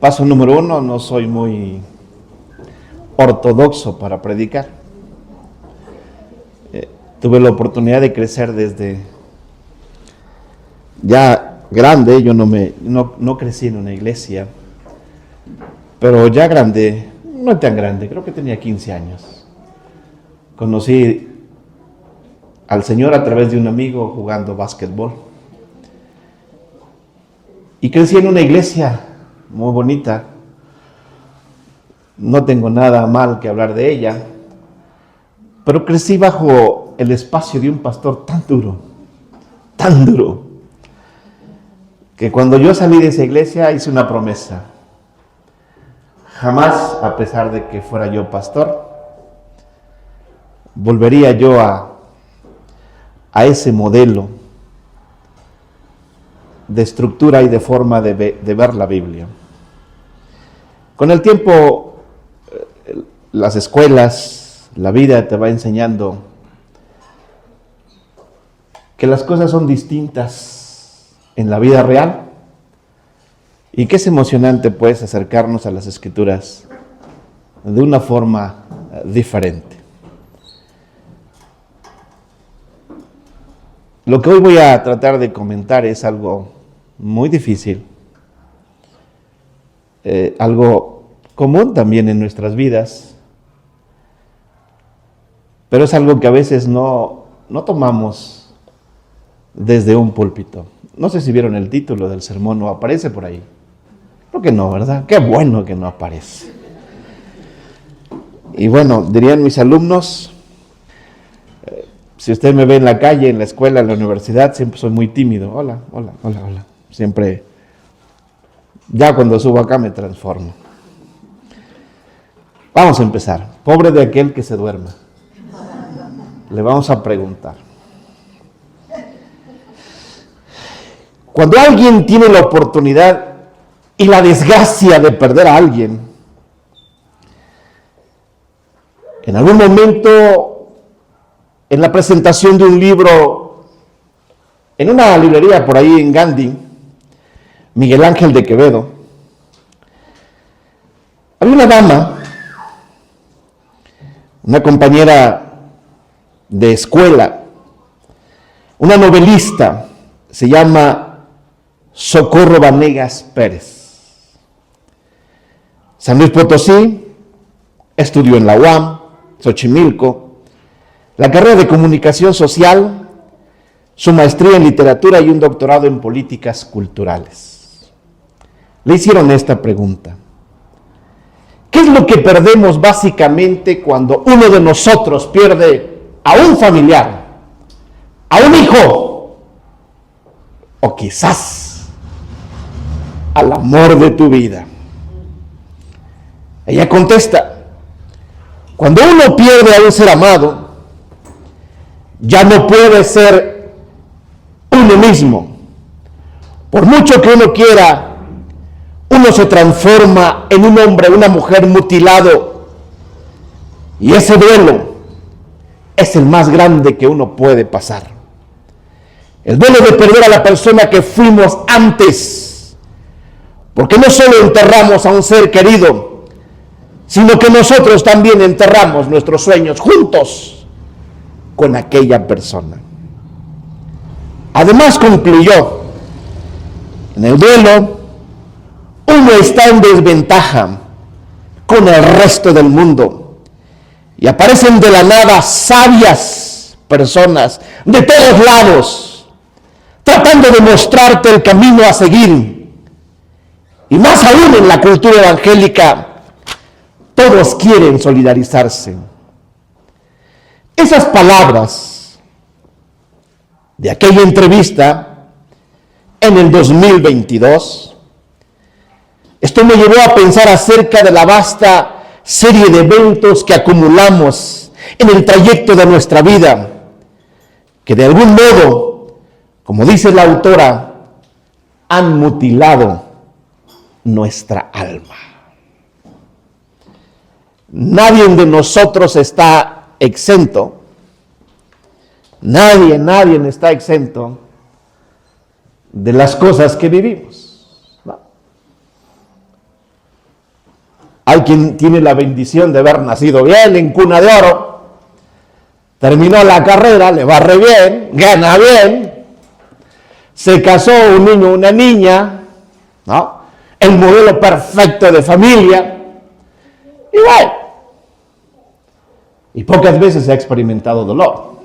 Paso número 1, no soy muy ortodoxo para predicar. Tuve la oportunidad de crecer desde ya grande. Yo no crecí en una iglesia, pero ya grande, no tan grande, creo que tenía 15 años. Conocí al Señor a través de un amigo jugando básquetbol. Y crecí en una iglesia muy bonita. No tengo nada mal que hablar de ella, pero crecí bajo el espacio de un pastor tan duro, que cuando yo salí de esa iglesia hice una promesa. Jamás, a pesar de que fuera yo pastor, volvería yo a ese modelo de estructura y de forma de ver la Biblia. Con el tiempo, las escuelas, la vida te va enseñando que las cosas son distintas en la vida real y que es emocionante pues acercarnos a las Escrituras de una forma diferente. Lo que hoy voy a tratar de comentar es algo muy difícil, algo común también en nuestras vidas, pero es algo que a veces no tomamos desde un púlpito. No sé si vieron el título del sermón o aparece por ahí. Creo que no, ¿verdad? Qué bueno que no aparece. Y bueno, dirían mis alumnos, si usted me ve en la calle, en la escuela, en la universidad, siempre soy muy tímido. Hola. Siempre, ya cuando subo acá me transformo. Vamos a empezar. Pobre de aquel que se duerma. Le vamos a preguntar. Cuando alguien tiene la oportunidad y la desgracia de perder a alguien, en algún momento, en la presentación de un libro, en una librería por ahí en Gandhi, Miguel Ángel de Quevedo, había una dama, una compañera de escuela, una novelista, se llama Socorro Vanegas Pérez. San Luis Potosí, estudió en la UAM, Xochimilco, la carrera de comunicación social, su maestría en literatura y un doctorado en políticas culturales. Le hicieron esta pregunta: ¿qué es lo que perdemos básicamente cuando uno de nosotros pierde a un familiar, a un hijo, o quizás al amor de tu vida? Ella contesta: cuando uno pierde a un ser amado, ya no puede ser uno mismo. Por mucho que uno quiera, uno se transforma en un hombre, una mujer mutilado. Y ese duelo es el más grande que uno puede pasar. El duelo de perder a la persona que fuimos antes. Porque no solo enterramos a un ser querido, sino que nosotros también enterramos nuestros sueños juntos con aquella persona. Además concluyó: en el duelo, uno está en desventaja con el resto del mundo y aparecen de la nada sabias personas de todos lados tratando de mostrarte el camino a seguir. Y más aún en la cultura evangélica, todos quieren solidarizarse. Esas palabras de aquella entrevista en el 2022, esto me llevó a pensar acerca de la vasta serie de eventos que acumulamos en el trayecto de nuestra vida, que de algún modo, como dice la autora, han mutilado nuestra alma. Nadie de nosotros está exento, nadie está exento de las cosas que vivimos, ¿no? Hay quien tiene la bendición de haber nacido bien en cuna de oro, terminó la carrera, le va re bien, gana bien, se casó un niño, una niña, ¿no? El modelo perfecto de familia, y bueno, y pocas veces ha experimentado dolor.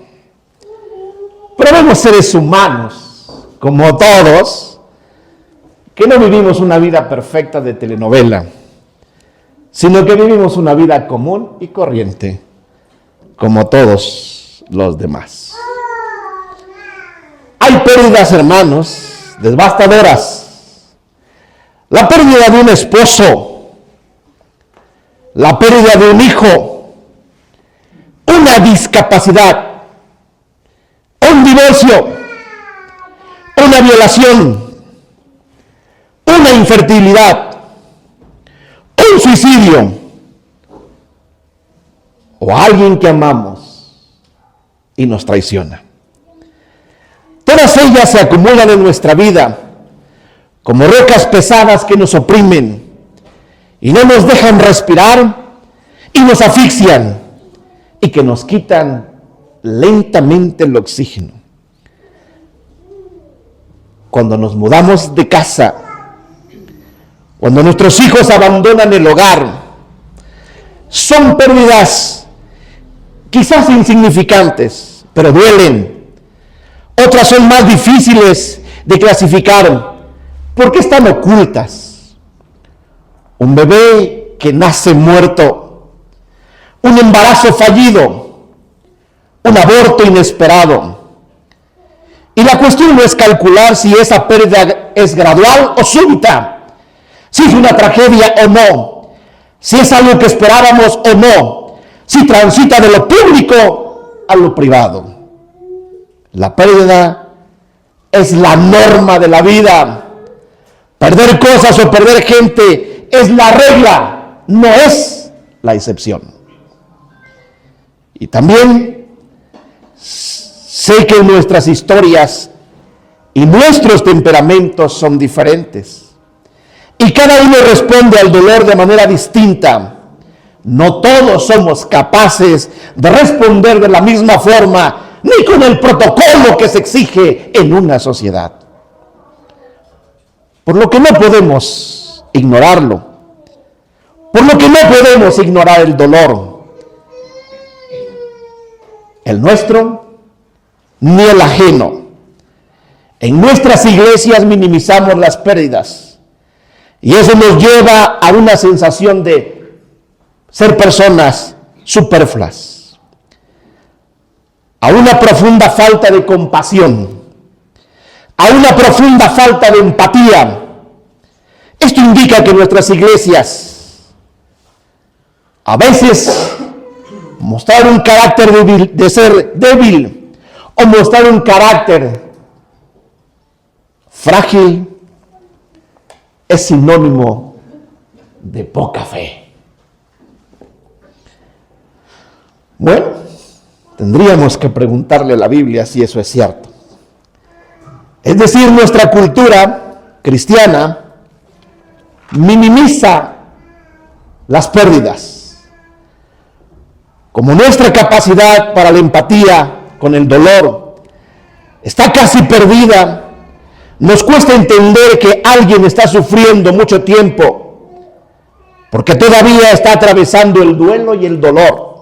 Pero vemos seres humanos, como todos, que no vivimos una vida perfecta de telenovela, sino que vivimos una vida común y corriente, como todos los demás. Hay pérdidas, hermanos, devastadoras. La pérdida de un esposo, la pérdida de un hijo, una discapacidad, un divorcio, una violación, una infertilidad, un suicidio, o alguien que amamos y nos traiciona. Todas ellas se acumulan en nuestra vida como rocas pesadas que nos oprimen y no nos dejan respirar y nos asfixian y que nos quitan lentamente el oxígeno. Cuando nos mudamos de casa, cuando nuestros hijos abandonan el hogar, son pérdidas quizás insignificantes, pero duelen. Otras son más difíciles de clasificar porque están ocultas. Un bebé que nace muerto, un embarazo fallido, un aborto inesperado. Y la cuestión no es calcular si esa pérdida es gradual o súbita, si es una tragedia o no, si es algo que esperábamos o no, si transita de lo público a lo privado. La pérdida es la norma de la vida. Perder cosas o perder gente es la regla, no es la excepción. Y también sé que nuestras historias y nuestros temperamentos son diferentes. Y cada uno responde al dolor de manera distinta. No todos somos capaces de responder de la misma forma, ni con el protocolo que se exige en una sociedad. Por lo que no podemos ignorarlo. Por lo que no podemos ignorar el dolor. El nuestro, ni el ajeno. En nuestras iglesias minimizamos las pérdidas. Y eso nos lleva a una sensación de ser personas superfluas. A una profunda falta de compasión. A una profunda falta de empatía. Esto indica que nuestras iglesias a veces mostrar un carácter de ser débil o mostrar un carácter frágil es sinónimo de poca fe. Bueno, tendríamos que preguntarle a la Biblia si eso es cierto. Es decir, nuestra cultura cristiana minimiza las pérdidas. Como nuestra capacidad para la empatía con el dolor está casi perdida, nos cuesta entender que alguien está sufriendo mucho tiempo porque todavía está atravesando el duelo y el dolor.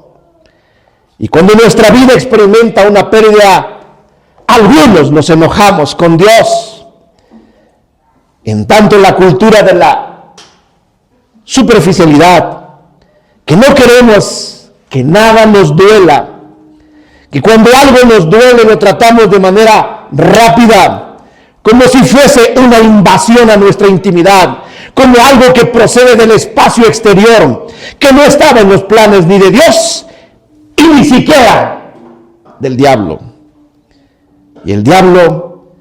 Y cuando nuestra vida experimenta una pérdida, algunos nos enojamos con Dios. En tanto, la cultura de la superficialidad, que no queremos que nada nos duela, que cuando algo nos duele lo tratamos de manera rápida, como si fuese una invasión a nuestra intimidad, como algo que procede del espacio exterior, que no estaba en los planes ni de Dios y ni siquiera del diablo. Y el diablo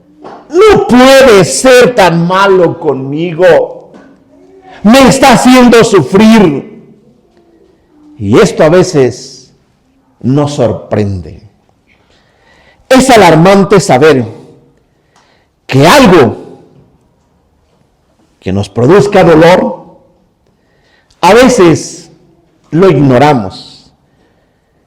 no puede ser tan malo conmigo, me está haciendo sufrir. Y esto a veces nos sorprende. Es alarmante saber que algo que nos produzca dolor, a veces lo ignoramos.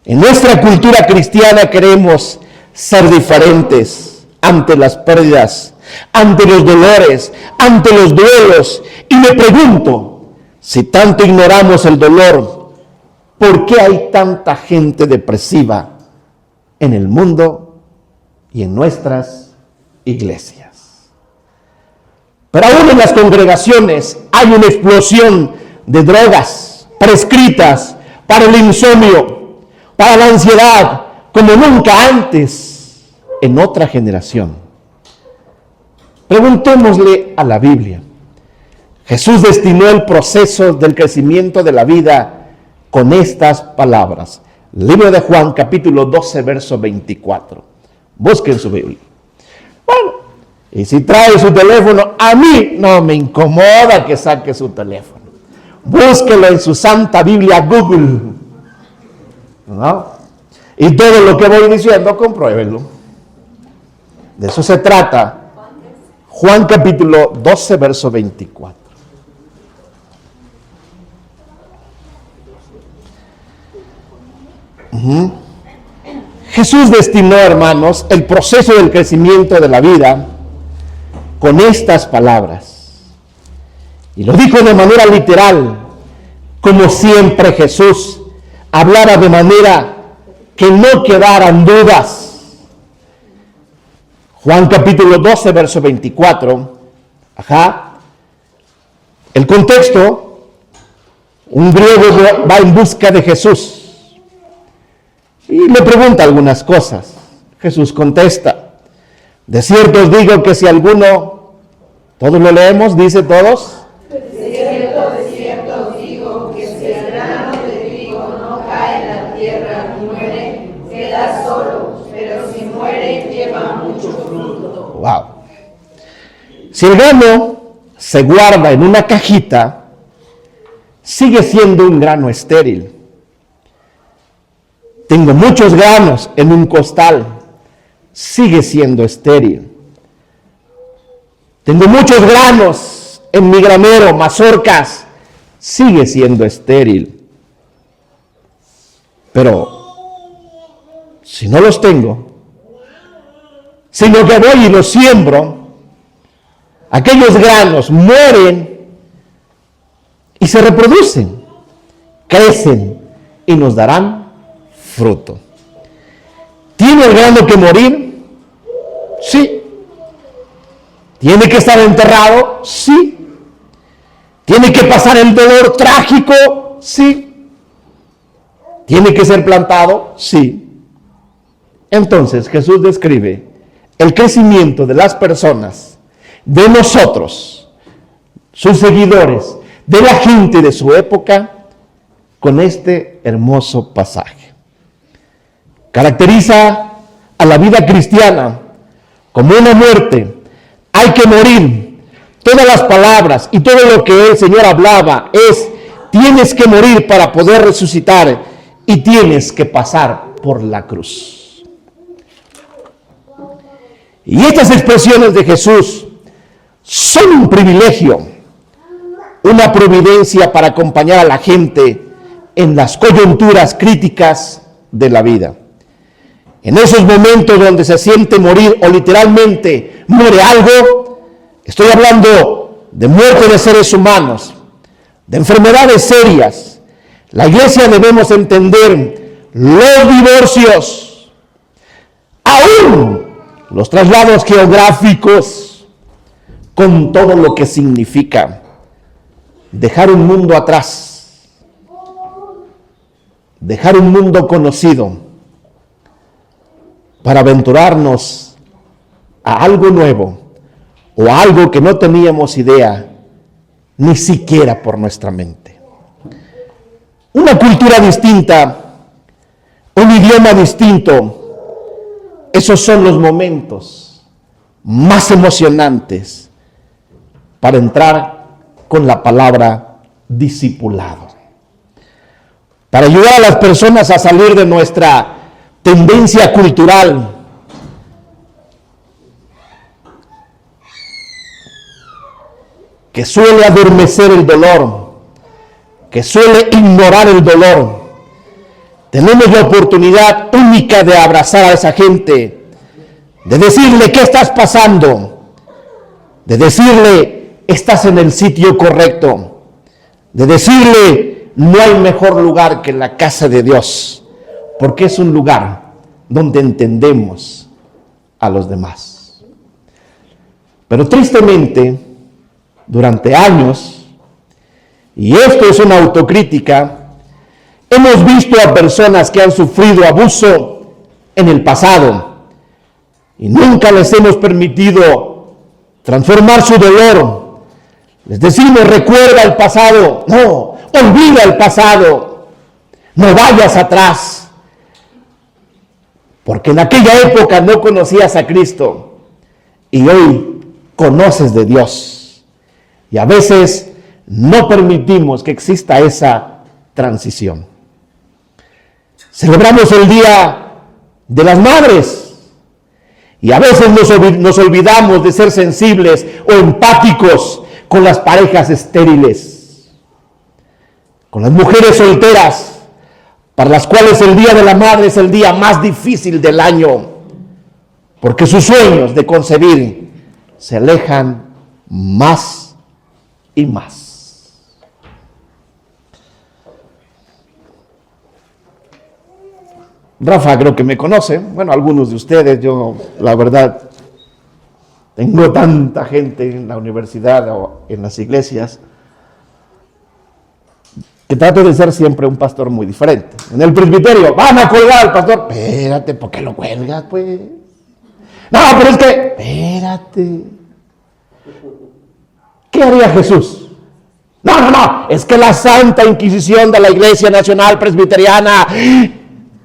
En nuestra cultura cristiana queremos ser diferentes ante las pérdidas, ante los dolores, ante los duelos. Y me pregunto, si tanto ignoramos el dolor, ¿por qué hay tanta gente depresiva en el mundo y en nuestras iglesias? Pero aún en las congregaciones hay una explosión de drogas prescritas para el insomnio, para la ansiedad, como nunca antes en otra generación. Preguntémosle a la Biblia. Jesús destinó el proceso del crecimiento de la vida con estas palabras. Libro de Juan, capítulo 12, verso 24. Busquen su Biblia. Bueno, y si trae su teléfono, a mí no me incomoda que saque su teléfono. Búsquelo en su santa Biblia Google, ¿no? Y todo lo que voy diciendo, compruébelo. De eso se trata. Juan capítulo 12, verso 24. Jesús destinó, hermanos, el proceso del crecimiento de la vida con estas palabras. Y lo dijo de manera literal, como siempre Jesús hablaba de manera que no quedaran dudas. Juan capítulo 12, verso 24. El contexto, un griego va en busca de Jesús y le pregunta algunas cosas. Jesús contesta: de cierto os digo que si alguno, todos lo leemos, dice todos. De cierto os digo que si el grano de trigo no cae en la tierra y muere, queda solo, pero si muere, lleva mucho fruto. Wow. Si el grano se guarda en una cajita, sigue siendo un grano estéril. Tengo muchos granos en un costal, sigue siendo estéril. Tengo muchos granos en mi granero, mazorcas, sigue siendo estéril. Pero si no los tengo, sino que voy y los siembro, aquellos granos mueren y se reproducen, crecen y nos darán fruto. ¿Tiene el grano que morir? Sí. ¿Tiene que estar enterrado? Sí. ¿Tiene que pasar el dolor trágico? Sí. ¿Tiene que ser plantado? Sí. Entonces Jesús describe el crecimiento de las personas, de nosotros, sus seguidores, de la gente de su época, con este hermoso pasaje. Caracteriza a la vida cristiana como una muerte. Hay que morir. Todas las palabras y todo lo que el Señor hablaba es: tienes que morir para poder resucitar y tienes que pasar por la cruz. Y estas expresiones de Jesús son un privilegio, una providencia para acompañar a la gente en las coyunturas críticas de la vida. En esos momentos donde se siente morir o literalmente muere algo, estoy hablando de muerte de seres humanos, de enfermedades serias. La iglesia debemos entender los divorcios, aún los traslados geográficos, con todo lo que significa dejar un mundo atrás, dejar un mundo conocido, para aventurarnos a algo nuevo o a algo que no teníamos idea, ni siquiera por nuestra mente. Una cultura distinta, un idioma distinto, esos son los momentos más emocionantes para entrar con la palabra discipulado. Para ayudar a las personas a salir de nuestra tendencia cultural que suele adormecer el dolor, que suele ignorar el dolor, tenemos la oportunidad única de abrazar a esa gente, de decirle qué estás pasando, de decirle estás en el sitio correcto, de decirle no hay mejor lugar que la casa de Dios, porque es un lugar donde entendemos a los demás. Pero tristemente, durante años, y esto es una autocrítica, hemos visto a personas que han sufrido abuso en el pasado y nunca les hemos permitido transformar su dolor. Les decimos, recuerda el pasado. No, olvida el pasado. No vayas atrás. Porque en aquella época no conocías a Cristo y hoy conoces de Dios. Y a veces no permitimos que exista esa transición. Celebramos el Día de las Madres y a veces nos olvidamos de ser sensibles o empáticos con las parejas estériles, con las mujeres solteras, para las cuales el Día de la Madre es el día más difícil del año, porque sus sueños de concebir se alejan más y más. Rafa creo que me conoce, bueno, algunos de ustedes, yo la verdad tengo tanta gente en la universidad o en las iglesias que trato de ser siempre un pastor muy diferente. En el presbiterio, van a colgar al pastor. Espérate, ¿por qué lo cuelgas, pues? No, pero es que, espérate. ¿Qué haría Jesús? No, es que la Santa Inquisición de la Iglesia Nacional Presbiteriana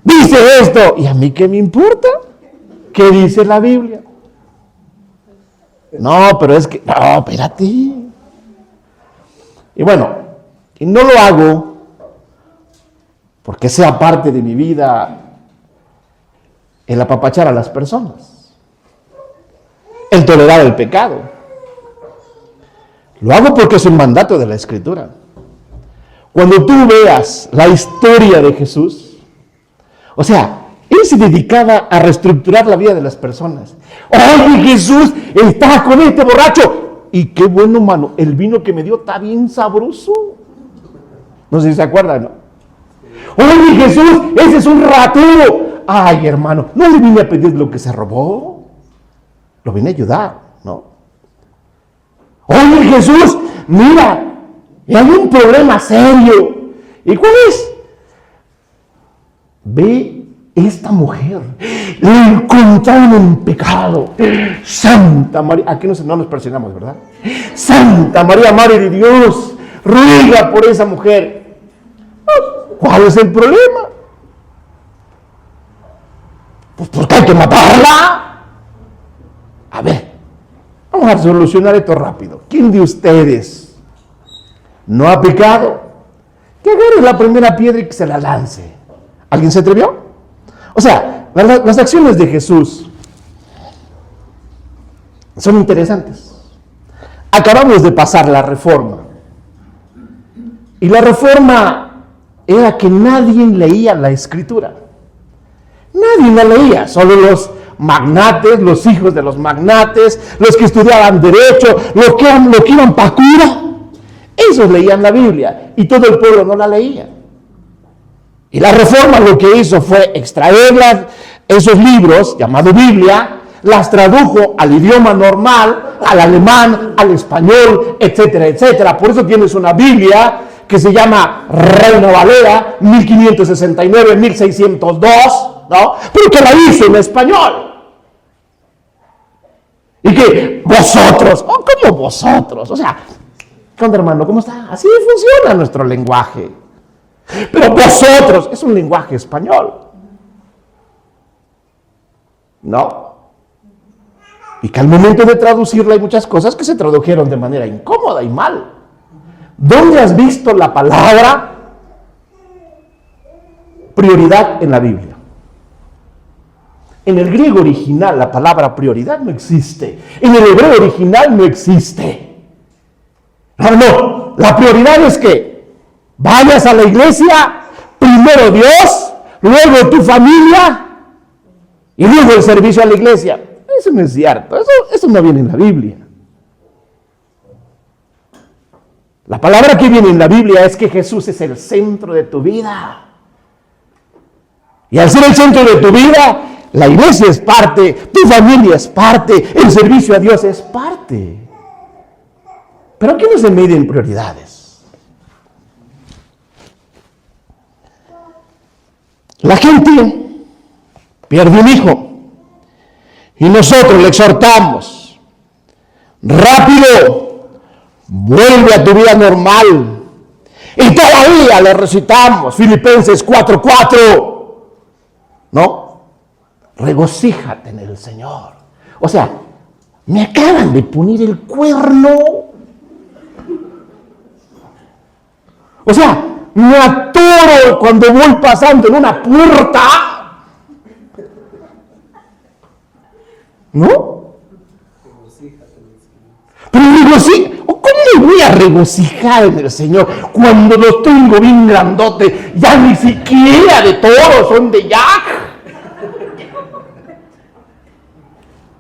dice esto. ¿Y a mí qué me importa? ¿Qué dice la Biblia? No, pero es que, no, espérate. Y bueno, y no lo hago porque sea parte de mi vida el apapachar a las personas, el tolerar el pecado. Lo hago porque es un mandato de la Escritura. Cuando tú veas la historia de Jesús, o sea, él se dedicaba a reestructurar la vida de las personas. Oye, Jesús, estaba con este borracho. Y qué bueno, mano, el vino que me dio está bien sabroso. No sé si se acuerdan, ¿no? Oye, Jesús, ese es un ratero. Ay, hermano, no le vine a pedir lo que se robó. Lo vine a ayudar, ¿no? Oye, Jesús, mira, hay un problema serio. ¿Y cuál es? Ve esta mujer, la encontraron en pecado. Santa María, aquí no nos presionamos, ¿verdad? Santa María, Madre de Dios, ruega por esa mujer. ¿Cuál es el problema? Pues porque hay que matarla. A ver, vamos a solucionar esto rápido. ¿Quién de ustedes no ha pecado? Que agarre la primera piedra y que se la lance. ¿Alguien se atrevió? O sea, las acciones de Jesús son interesantes. Acabamos de pasar la Reforma. Y la Reforma era que nadie leía la Escritura. Nadie la leía, solo los magnates, los hijos de los magnates, los que estudiaban derecho, los que iban para cura. Esos leían la Biblia y todo el pueblo no la leía. Y la Reforma lo que hizo fue extraer esos libros, llamado Biblia, las tradujo al idioma normal, al alemán, al español, etcétera, etcétera. Por eso tienes una Biblia que se llama Reina Valera, 1569-1602, ¿no? Porque la hizo en español. Y que vosotros, ¿cómo vosotros? O sea, ¿qué onda, hermano? ¿Cómo está? Así funciona nuestro lenguaje. Pero vosotros, es un lenguaje español. No. Y que al momento de traducirla hay muchas cosas que se tradujeron de manera incómoda y mal. ¿Dónde has visto la palabra prioridad en la Biblia? En el griego original la palabra prioridad no existe. En el hebreo original no existe. No, la prioridad es que vayas a la iglesia, primero Dios, luego tu familia y luego el servicio a la iglesia. Eso no es cierto, eso no viene en la Biblia. La palabra que viene en la Biblia es que Jesús es el centro de tu vida. Y al ser el centro de tu vida, la iglesia es parte, tu familia es parte, el servicio a Dios es parte. Pero aquí no se miden prioridades. La gente pierde un hijo y nosotros le exhortamos, rápido, vuelve a tu vida normal. Y todavía le recitamos Filipenses 4:4. ¿No? Regocíjate en el Señor. O sea, me acaban de poner el cuerno. O sea, me atoro cuando voy pasando en una puerta. ¿No? Pero ¿cómo me voy a regocijar en el Señor cuando los tengo bien grandote? Ya ni siquiera de todos son de Jack.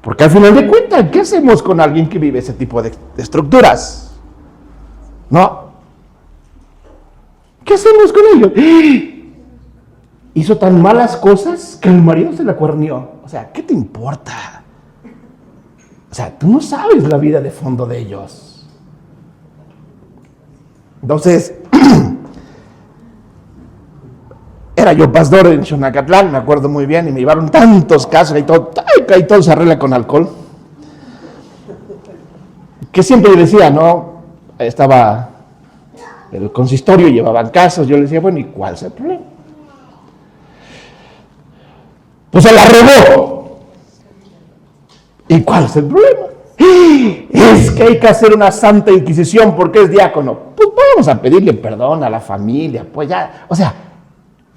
Porque al final de cuentas, ¿qué hacemos con alguien que vive ese tipo de estructuras? ¿No? ¿Qué hacemos con ellos? Hizo tan malas cosas que el marido se la cuernió. O sea, ¿qué te importa? O sea, tú no sabes la vida de fondo de ellos. Entonces, era yo pastor en Xonacatlán, me acuerdo muy bien, y me llevaron tantos casos y todo se arregla con alcohol. Que siempre yo decía, ¿no? Estaba el consistorio, llevaban casos, yo le decía, bueno, ¿y cuál es el problema? Pues se la robó. ¿Y cuál es el problema? Es que hay que hacer una santa inquisición porque es diácono. Pues vamos a pedirle perdón a la familia, pues ya, o sea,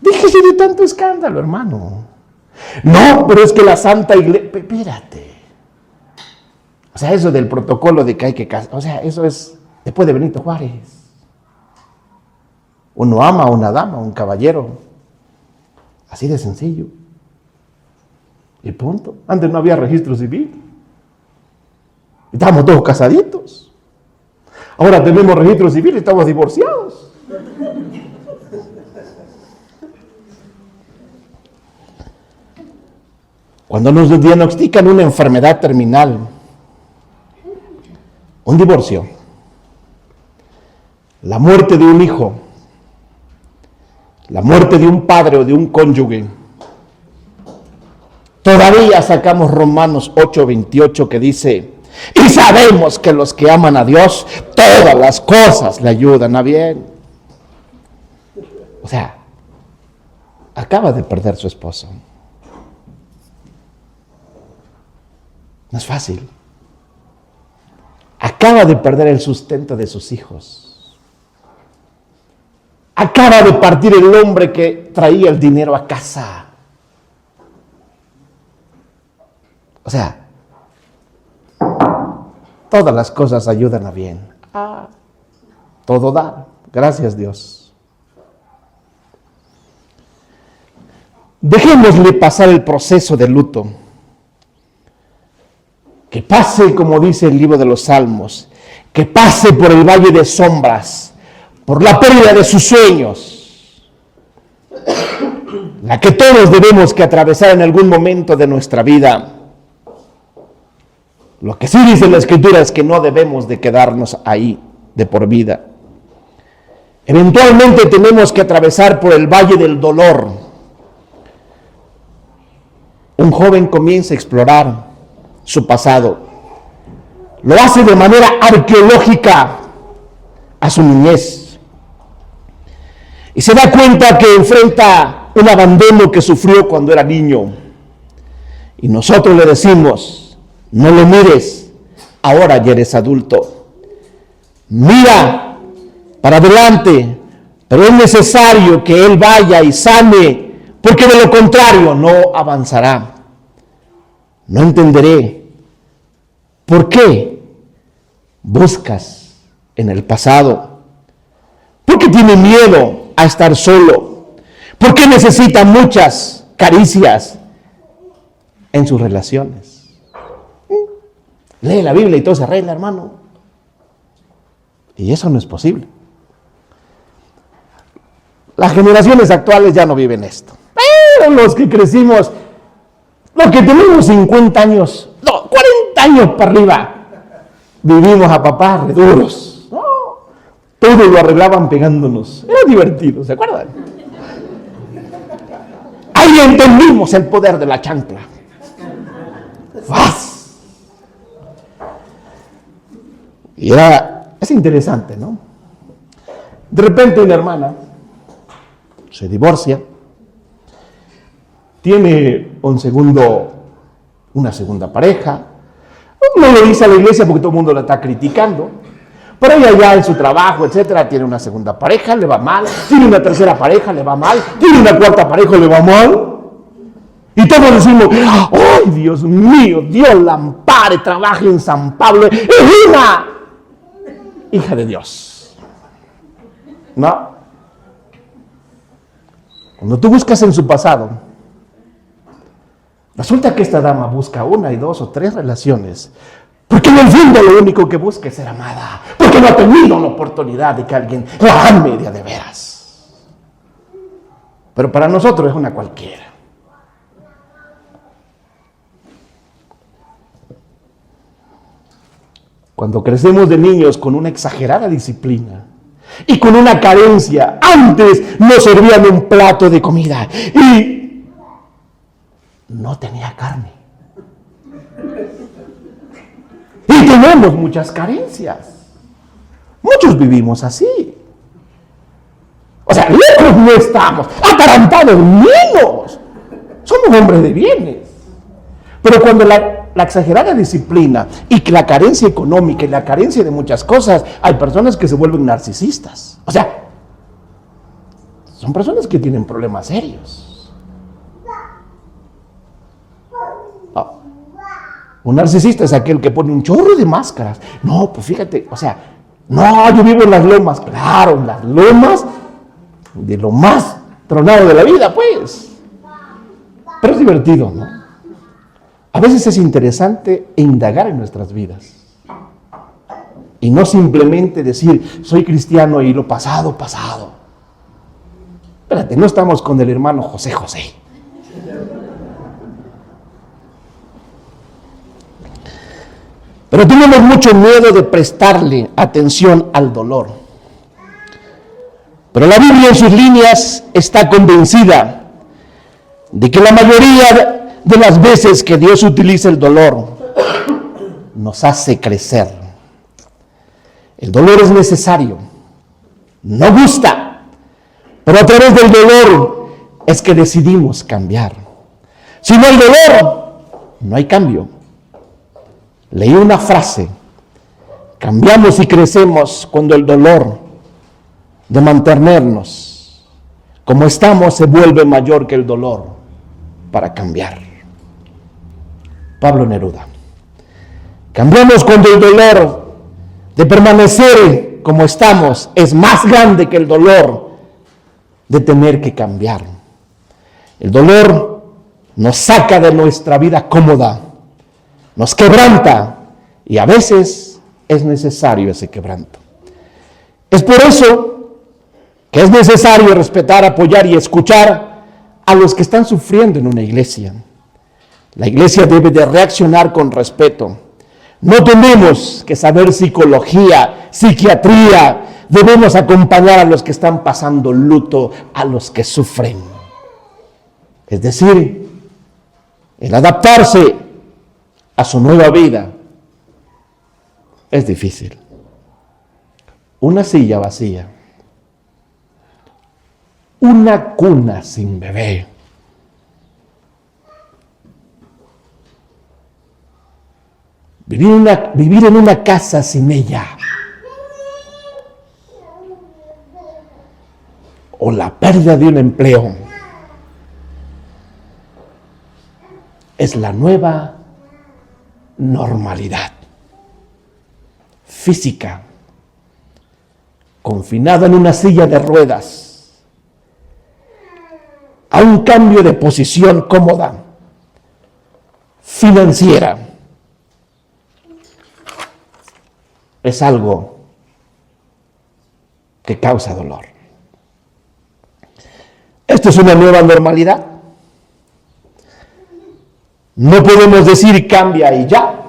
déjese de tanto escándalo, hermano. No, pero es que la Santa Iglesia, espérate. O sea, eso del protocolo de que hay que casar, o sea, eso es después de Benito Juárez. Uno ama a una dama, a un caballero. Así de sencillo. Y punto. Antes no había registro civil. Estábamos todos casaditos. Ahora tenemos registro civil y estamos divorciados. Cuando nos diagnostican una enfermedad terminal, un divorcio, la muerte de un hijo, la muerte de un padre o de un cónyuge, todavía sacamos Romanos 8:28 que dice, y sabemos que los que aman a Dios, todas las cosas le ayudan a bien. O sea, acaba de perder su esposo. No es fácil. Acaba de perder el sustento de sus hijos. Acaba de partir el hombre que traía el dinero a casa. O sea, todas las cosas ayudan a bien. Todo da. Gracias, Dios. Dejémosle pasar el proceso de luto. Que pase, como dice el libro de los Salmos, que pase por el valle de sombras, por la pérdida de sus sueños, la que todos debemos que atravesar en algún momento de nuestra vida. Lo que sí dice la Escritura es que no debemos de quedarnos ahí de por vida. Eventualmente tenemos que atravesar por el valle del dolor. Un joven comienza a explorar su pasado. Lo hace de manera arqueológica a su niñez. Y se da cuenta que enfrenta un abandono que sufrió cuando era niño. Y nosotros le decimos, no lo mires, ahora ya eres adulto. Mira para adelante, pero es necesario que él vaya y sane, porque de lo contrario no avanzará. No entenderé por qué buscas en el pasado, ¿Por qué tiene miedo a estar solo? ¿Por qué necesita muchas caricias en sus relaciones? Lee la Biblia y todo se arregla, hermano. Y eso no es posible. Las generaciones actuales ya no viven esto. Pero los que crecimos, los que tenemos 50 años, no, 40 años para arriba, vivimos a papás re duros. ¿No? Todo lo arreglaban pegándonos. Era divertido, ¿se acuerdan? Ahí entendimos el poder de la chancla. ¡Faz! Y es interesante, ¿no? De repente una hermana se divorcia, tiene una segunda pareja, no le dice a la iglesia porque todo el mundo la está criticando, pero ella ya en su trabajo, etcétera, tiene una segunda pareja, le va mal, tiene una tercera pareja, le va mal, tiene una cuarta pareja, le va mal. Y todos decimos, ¡ay, Dios mío! Dios la ampare, trabaje en San Pablo. ¡Es una hija de Dios! ¿No? Cuando tú buscas en su pasado, resulta que esta dama busca 1 y 2 o 3 relaciones, porque en el fondo lo único que busca es ser amada, porque no ha tenido la oportunidad de que alguien la ame de veras. Pero para nosotros es una cualquiera. Cuando crecemos de niños con una exagerada disciplina y con una carencia, antes nos servían un plato de comida y no tenía carne. Y tenemos muchas carencias. Muchos vivimos así. O sea, lejos no estamos, atarantados menos. Somos hombres de bienes. Pero cuando la exagerada disciplina y que la carencia económica y la carencia de muchas cosas, hay personas que se vuelven narcisistas. O sea, son personas que tienen problemas serios. Oh. Un narcisista es aquel que pone un chorro de máscaras. No, pues fíjate, o sea, no, yo vivo en las lomas. Claro, en las lomas de lo más tronado de la vida, pues. Pero es divertido, ¿no? A veces es interesante indagar en nuestras vidas y no simplemente decir, soy cristiano y lo pasado, pasado. Espérate, no estamos con el hermano José. Pero tenemos mucho miedo de prestarle atención al dolor. Pero la Biblia en sus líneas está convencida de que la mayoría de las veces que Dios utiliza el dolor, nos hace crecer. El dolor es necesario, no gusta, pero a través del dolor es que decidimos cambiar. Si no hay dolor, no hay cambio. Leí una frase, cambiamos y crecemos cuando el dolor de mantenernos como estamos se vuelve mayor que el dolor para cambiar. Pablo Neruda. Cambiamos cuando el dolor de permanecer como estamos es más grande que el dolor de tener que cambiar. El dolor nos saca de nuestra vida cómoda, nos quebranta y a veces es necesario ese quebranto. Es por eso que es necesario respetar, apoyar y escuchar a los que están sufriendo en una iglesia. La iglesia debe de reaccionar con respeto. No tenemos que saber psicología, psiquiatría. Debemos acompañar a los que están pasando luto, a los que sufren. Es decir, el adaptarse a su nueva vida es difícil. Una silla vacía, una cuna sin bebé, vivir en una casa sin ella, o la pérdida de un empleo, es la nueva normalidad física, confinado en una silla de ruedas, a un cambio de posición cómoda, financiera, es algo que causa dolor. Esto es una nueva normalidad. No podemos decir cambia y ya.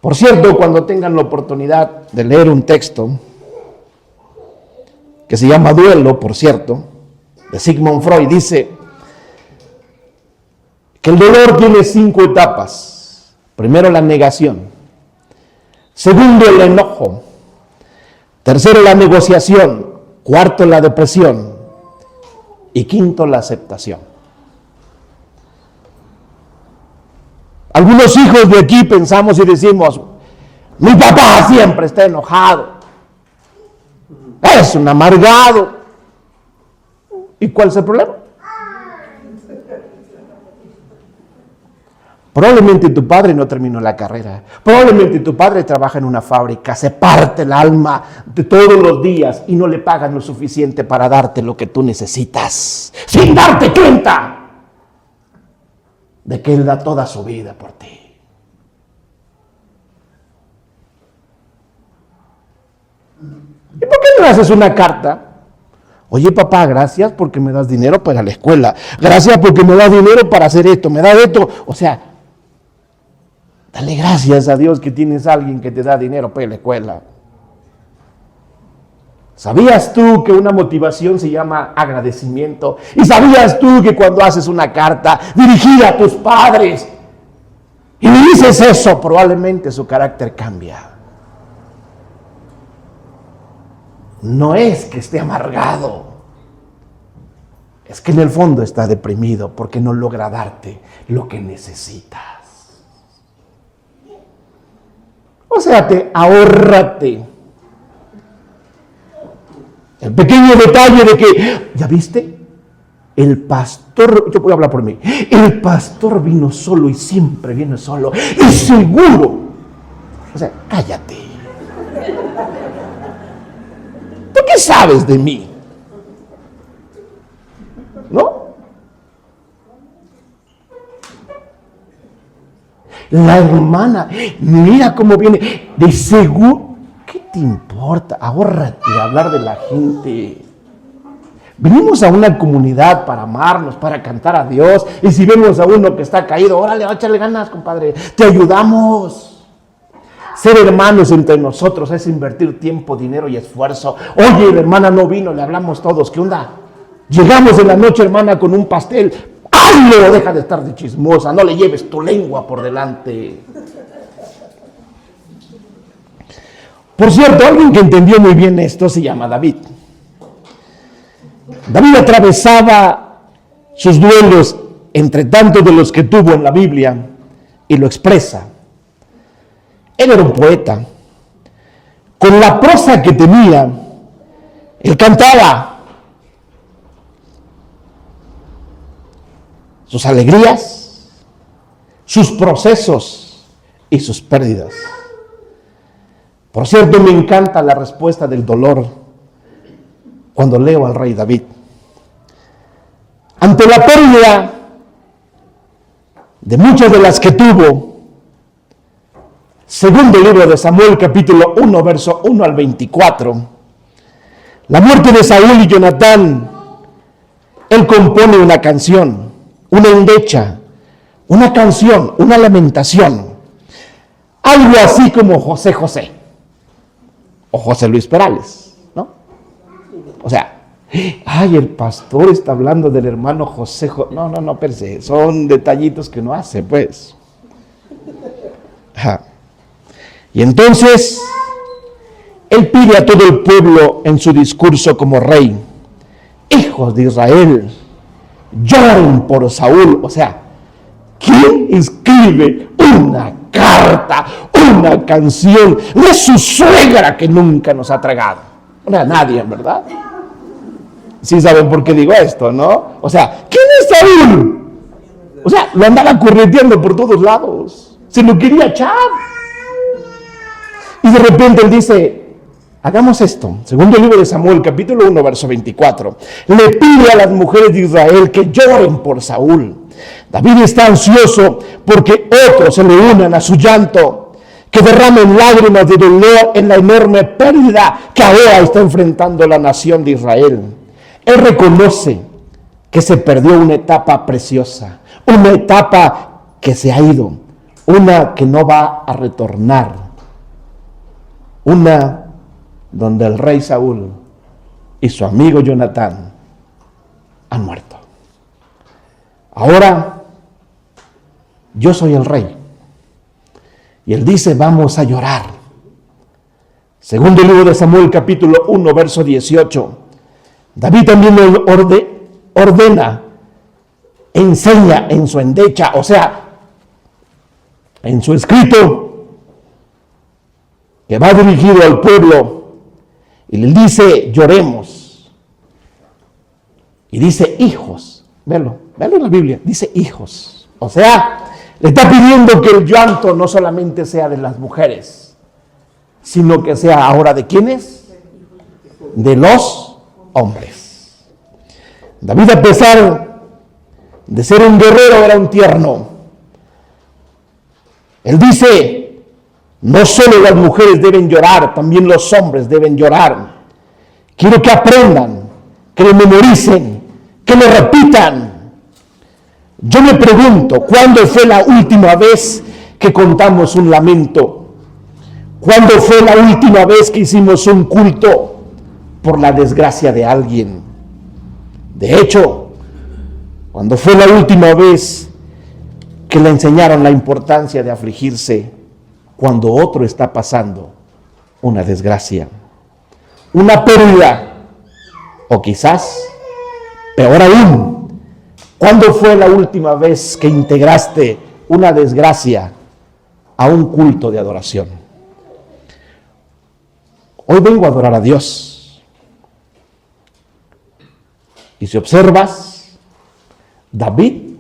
Por cierto, cuando tengan la oportunidad de leer un texto que se llama Duelo, por cierto, de Sigmund Freud, dice que el dolor tiene 5 etapas. Primero, la negación. Segundo, el enojo. Tercero, la negociación. Cuarto, la depresión. Y quinto, la aceptación. Algunos hijos de aquí pensamos y decimos, mi papá siempre está enojado, es un amargado. ¿Y cuál es el problema? Probablemente tu padre no terminó la carrera, probablemente tu padre trabaja en una fábrica, se parte el alma de todos los días y no le pagan lo suficiente para darte lo que tú necesitas, sin darte cuenta de que Él da toda su vida por ti. ¿Y por qué no haces una carta? Oye, papá, gracias porque me das dinero para la escuela. Gracias porque me das dinero para hacer esto, me das esto. O sea, dale gracias a Dios que tienes a alguien que te da dinero para la escuela. ¿Sabías tú que una motivación se llama agradecimiento? ¿Y sabías tú que cuando haces una carta dirigida a tus padres y le dices eso, probablemente su carácter cambia? No es que esté amargado, es que en el fondo está deprimido porque no logra darte lo que necesitas. O sea, ahórrate el pequeño detalle de que, ¿ya viste? El pastor, yo voy a hablar por mí, el pastor vino solo y siempre viene solo, y seguro. O sea, cállate. ¿Tú qué sabes de mí? ¿No? La hermana, mira cómo viene, de seguro. ¿Qué te importa? Ahórrate de hablar de la gente. Venimos a una comunidad para amarnos, para cantar a Dios. Y si vemos a uno que está caído, órale, échale ganas, compadre. Te ayudamos. Ser hermanos entre nosotros es invertir tiempo, dinero y esfuerzo. Oye, la hermana no vino, le hablamos todos. ¿Qué onda? Llegamos en la noche, hermana, con un pastel. ¡Hazlo! Deja de estar de chismosa. No le lleves tu lengua por delante. Por cierto, alguien que entendió muy bien esto se llama David. David atravesaba sus duelos entre tantos de los que tuvo en la Biblia y lo expresa. Él era un poeta. Con la prosa que tenía, él cantaba sus alegrías, sus procesos y sus pérdidas. Por cierto, me encanta la respuesta del dolor cuando leo al rey David. Ante la pérdida de muchas de las que tuvo, segundo libro de Samuel, capítulo 1, verso 1 al 24, la muerte de Saúl y Jonatán, él compone una canción, una endecha, una canción, una lamentación, algo así como José José o José Luis Perales, ¿no? O sea, ay, el pastor está hablando del hermano José. No, per se, son detallitos que no hace, pues. Ajá. Y entonces, él pide a todo el pueblo en su discurso como rey: hijos de Israel, lloren por Saúl. O sea, ¿quién escribe una carta, una canción de su suegra que nunca nos ha tragado? Nadie, ¿verdad? Sí saben por qué digo esto, ¿no? O sea, ¿quién es Saúl? O sea, lo andaba correteando por todos lados. Se lo quería echar. Y de repente él dice: Hagamos esto. Segundo libro de Samuel, capítulo 1, verso 24. Le pide a las mujeres de Israel que lloren por Saúl. David está ansioso porque otros se le unan a su llanto, que derramen lágrimas de dolor en la enorme pérdida que ahora está enfrentando la nación de Israel. Él reconoce que se perdió una etapa preciosa, una etapa que se ha ido, una que no va a retornar, una donde el rey Saúl y su amigo Jonatán han muerto. Ahora yo soy el rey. Y él dice, vamos a llorar. Segundo libro de Samuel, capítulo 1, verso 18. David también ordena, enseña en su endecha, o sea, en su escrito, que va dirigido al pueblo, y le dice, lloremos. Y dice, hijos. Velo en la Biblia, dice hijos. O sea, le está pidiendo que el llanto no solamente sea de las mujeres, sino que sea ahora de ¿quiénes? De los hombres. David, a pesar de ser un guerrero, era un tierno. Él dice, no solo las mujeres deben llorar, también los hombres deben llorar. Quiero que aprendan, que lo memoricen, que lo repitan. Yo me pregunto, ¿cuándo fue la última vez que contamos un lamento? ¿Cuándo fue la última vez que hicimos un culto por la desgracia de alguien? De hecho, ¿cuándo fue la última vez que le enseñaron la importancia de afligirse cuando otro está pasando una desgracia, una pérdida, o quizás, peor aún, ¿cuándo fue la última vez que integraste una desgracia a un culto de adoración? Hoy vengo a adorar a Dios. Y si observas, David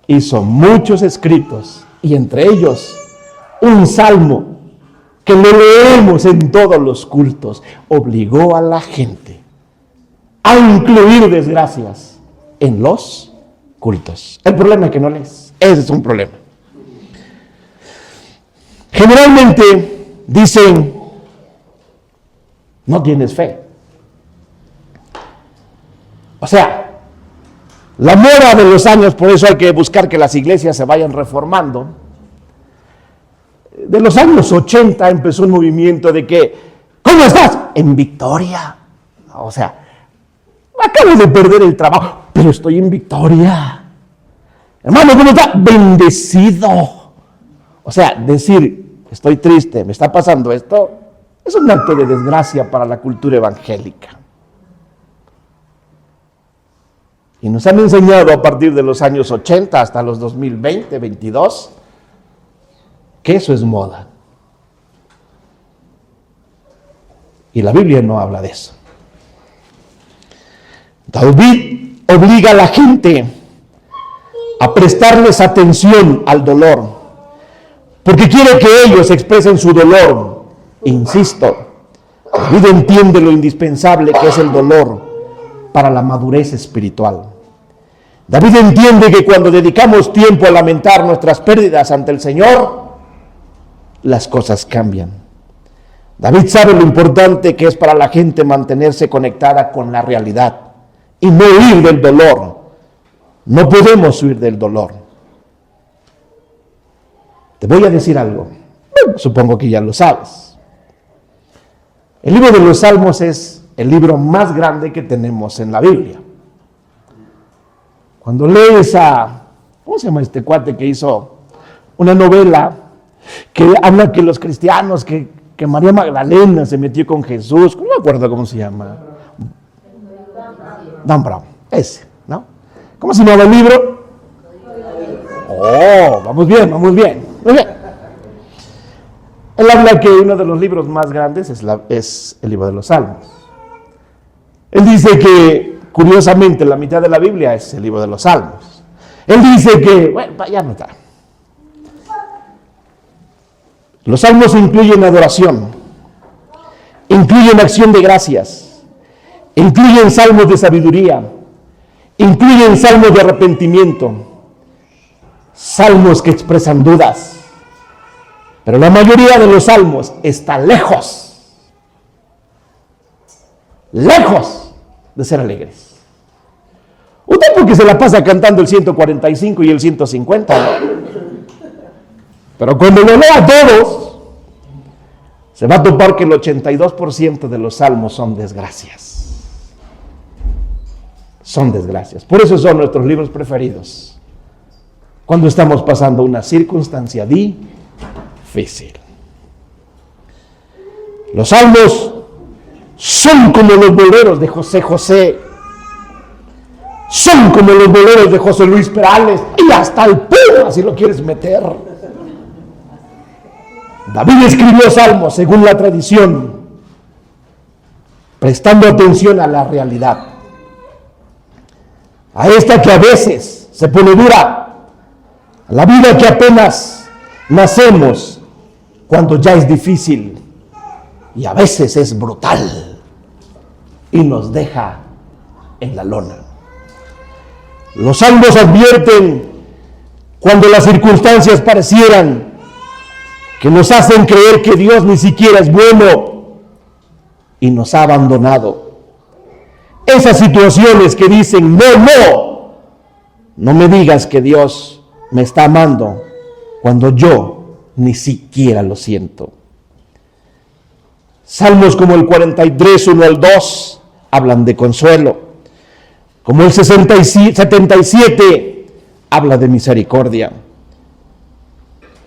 hizo muchos escritos, y entre ellos un salmo que lo leemos en todos los cultos. Obligó a la gente a incluir desgracias en los cultos. El problema es que no lees. Ese es un problema. Generalmente dicen, no tienes fe. O sea, la moda de los años, por eso hay que buscar que las iglesias se vayan reformando. De los años 80 empezó un movimiento de que, ¿cómo estás? En victoria. O sea, acabo de perder el trabajo, pero estoy en victoria. Hermano, ¿cómo está? Bendecido. O sea, decir, estoy triste, me está pasando esto, es un acto de desgracia para la cultura evangélica. Y nos han enseñado a partir de los años 80 hasta los 2020, 22, que eso es moda. Y la Biblia no habla de eso. David obliga a la gente a prestarles atención al dolor, porque quiere que ellos expresen su dolor. Insisto, David entiende lo indispensable que es el dolor para la madurez espiritual. David entiende que cuando dedicamos tiempo a lamentar nuestras pérdidas ante el Señor, las cosas cambian. David sabe lo importante que es para la gente mantenerse conectada con la realidad y no huir del dolor. No podemos huir del dolor. Te voy a decir algo. Supongo que ya lo sabes. El libro de los Salmos es el libro más grande que tenemos en la Biblia. Cuando lees ¿cómo se llama este cuate que hizo una novela que habla que los cristianos, que María Magdalena se metió con Jesús? No me acuerdo cómo se llama. Dan Brown, ese, ¿no? ¿Cómo se llama el libro? Oh, vamos bien, vamos bien. Muy bien. Él habla que uno de los libros más grandes es el libro de los Salmos. Él dice que, curiosamente, la mitad de la Biblia es el libro de los Salmos. Él dice que, bueno, ya no está. Los salmos incluyen adoración, incluyen acción de gracias, incluyen salmos de sabiduría, incluyen salmos de arrepentimiento, salmos que expresan dudas. Pero la mayoría de los salmos está lejos de ser alegres. Usted porque se la pasa cantando el 145 y el 150, ¿no? Pero cuando lo lea todos, se va a topar que el 82% de los salmos son desgracias. Son desgracias. Por eso son nuestros libros preferidos. Cuando estamos pasando una circunstancia difícil. Los salmos son como los boleros de José José. Son como los boleros de José Luis Perales. Y hasta el Puma, si lo quieres meter. David escribió salmos según la tradición, prestando atención a la realidad. A esta que a veces se pone dura. A la vida que apenas nacemos cuando ya es difícil. Y a veces es brutal y nos deja en la lona. Los salmos advierten cuando las circunstancias parecieran que nos hacen creer que Dios ni siquiera es bueno y nos ha abandonado. Esas situaciones que dicen, no me digas que Dios me está amando cuando yo ni siquiera lo siento. Salmos como el 43, 1 al 2, hablan de consuelo. Como el 77, habla de misericordia.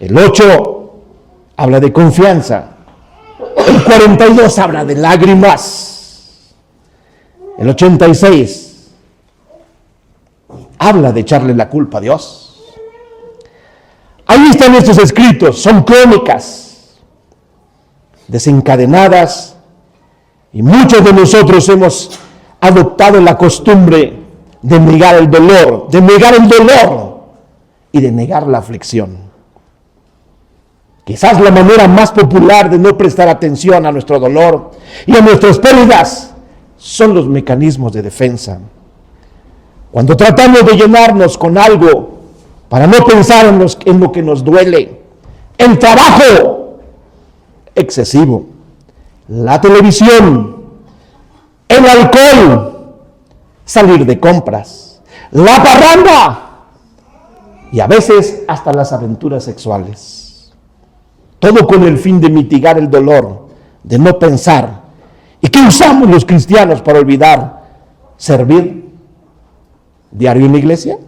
El 8, habla de confianza. El 42, habla de lágrimas. El 86, habla de echarle la culpa a Dios. Ahí están estos escritos, son crónicas desencadenadas, y muchos de nosotros hemos adoptado la costumbre de negar el dolor y de negar la aflicción. Quizás la manera más popular de no prestar atención a nuestro dolor y a nuestras pérdidas son los mecanismos de defensa. Cuando tratamos de llenarnos con algo para no pensar en lo que nos duele, el trabajo excesivo, la televisión, el alcohol, salir de compras, la parranda y a veces hasta las aventuras sexuales. Todo con el fin de mitigar el dolor, de no pensar. ¿Y qué usamos los cristianos para olvidar? ¿Servir diario en la iglesia?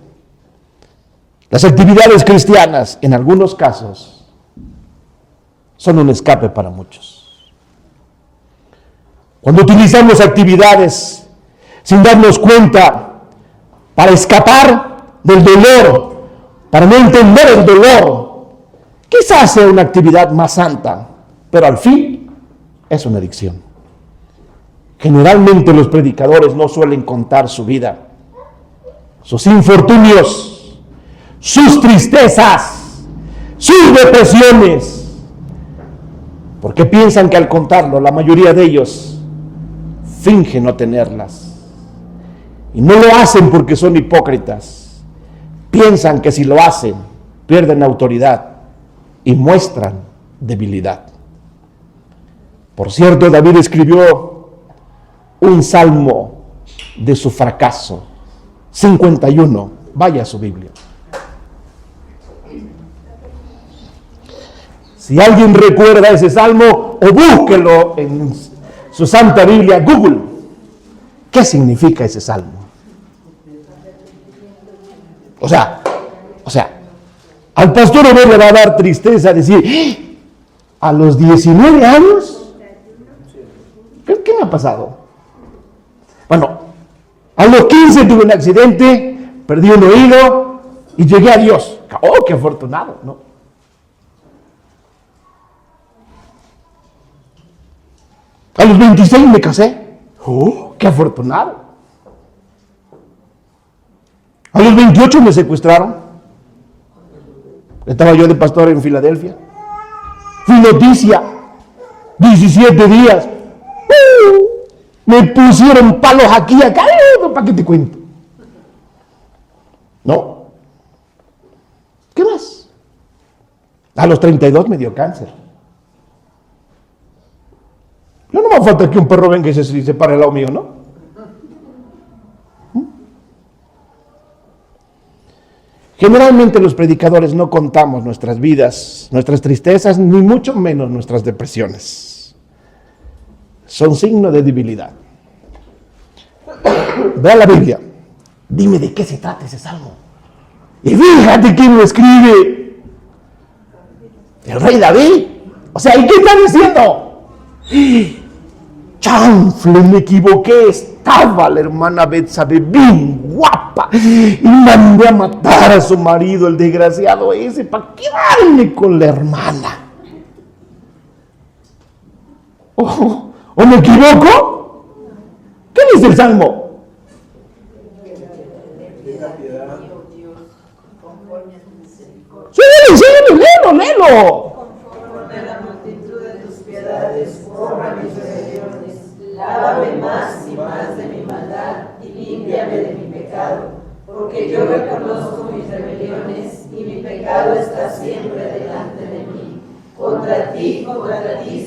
Las actividades cristianas, en algunos casos, son un escape para muchos. Cuando utilizamos actividades sin darnos cuenta para escapar del dolor, para no entender el dolor, quizás sea una actividad más santa, pero al fin es una adicción. Generalmente los predicadores no suelen contar su vida, sus infortunios, sus tristezas, sus depresiones, porque piensan que al contarlo, la mayoría de ellos fingen no tenerlas. Y no lo hacen porque son hipócritas. Piensan que si lo hacen, pierden autoridad y muestran debilidad. Por cierto, David escribió un salmo de su fracaso, 51. Vaya a su Biblia. Si alguien recuerda ese salmo, o búsquelo en su Santa Biblia, Google. ¿Qué significa ese salmo? O sea, al pastor no le va a dar tristeza decir, a los 19 años, ¿qué me ha pasado? Bueno, a los 15 tuve un accidente, perdí un oído y llegué a Dios. ¡Oh, qué afortunado! ¿No? A los 26 me casé. ¡Oh, qué afortunado! A los 28 me secuestraron. Estaba yo de pastor en Filadelfia. Fui noticia. 17 días. Me pusieron palos aquí y acá. ¿Para qué te cuento? No. ¿Qué más? A los 32 me dio cáncer. No me falta que un perro venga y se pare al lado mío, ¿no? Generalmente los predicadores no contamos nuestras vidas, nuestras tristezas, ni mucho menos nuestras depresiones. Son signo de debilidad. Vea la Biblia. Dime de qué se trata ese salmo. Y fíjate quién lo escribe. El rey David. O sea, ¿y qué está diciendo? Chanfle, me equivoqué. Estaba la hermana Betsabé bien guapa. Y mandé a matar a su marido, el desgraciado ese, para quedarme con la hermana. ¿O me equivoco? ¿Qué dice el salmo? Sí, léelo. Conforme a la multitud de tus piedades, borra mis rebeliones, lávame más y más de mi maldad y límpiame de mi pecado, porque yo reconozco mis rebeliones y mi pecado está siempre delante de mí. Contra ti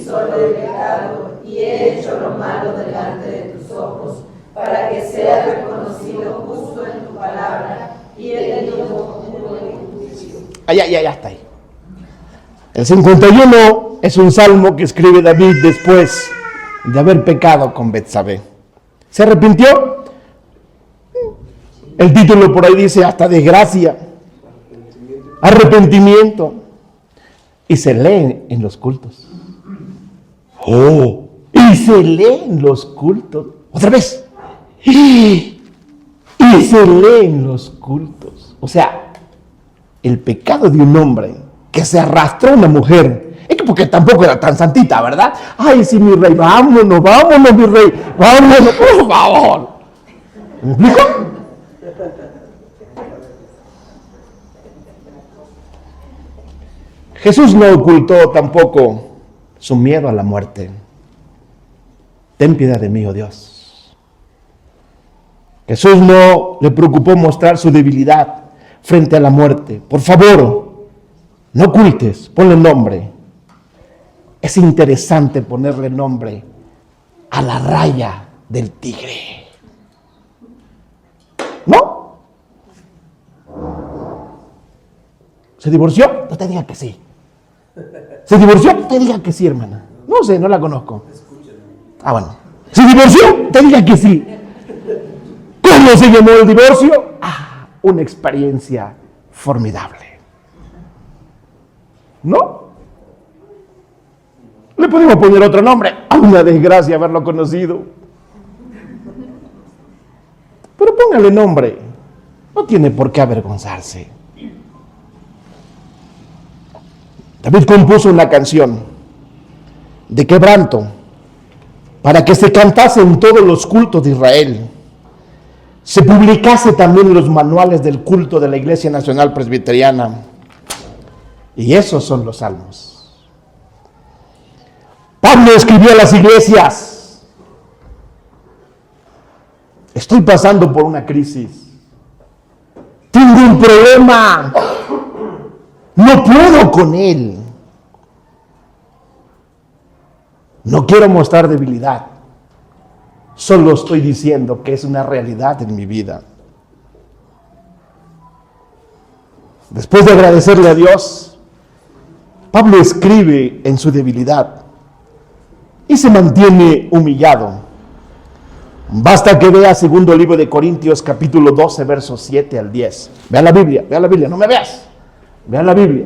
solo he pecado y he hecho lo malo delante de tus ojos, para que sea reconocido justo en tu palabra y he tenido puro en tu juicio. Ya está ahí. El 51 es un salmo que escribe David después de haber pecado con Betsabé. ¿Se arrepintió? El título por ahí dice hasta desgracia, arrepentimiento. Y se lee en los cultos. Y se lee en los cultos. Otra vez. Y se lee en los cultos. O sea, el pecado de un hombre que se arrastró a una mujer. Es que porque tampoco era tan santita, ¿verdad? Ay, sí, mi rey, vámonos, mi rey. Vámonos, por favor. ¿Me explico? Jesús no ocultó tampoco su miedo a la muerte. Ten piedad de mí, oh Dios. Jesús no le preocupó mostrar su debilidad frente a la muerte. Por favor, no ocultes, ponle nombre. Es interesante ponerle nombre a la raya del tigre. ¿No? ¿Se divorció? No te diga que sí. ¿Se divorció? Te diga que sí, hermana. No sé, no la conozco. Bueno. ¿Se divorció? Te diga que sí. ¿Cómo se llamó el divorcio? Una experiencia formidable. ¿No? Le podemos poner otro nombre. Una desgracia haberlo conocido. Pero póngale nombre. No tiene por qué avergonzarse. David compuso una canción de quebranto para que se cantase en todos los cultos de Israel. Se publicase también en los manuales del culto de la Iglesia Nacional Presbiteriana. Y esos son los salmos. Pablo escribió a las iglesias: estoy pasando por una crisis. Tengo un problema. No puedo con él. No quiero mostrar debilidad. Solo estoy diciendo que es una realidad en mi vida. Después de agradecerle a Dios, Pablo escribe en su debilidad y se mantiene humillado. Basta que vea segundo libro de Corintios, capítulo 12, versos 7 al 10. Vea la Biblia, no me veas. Vean la Biblia.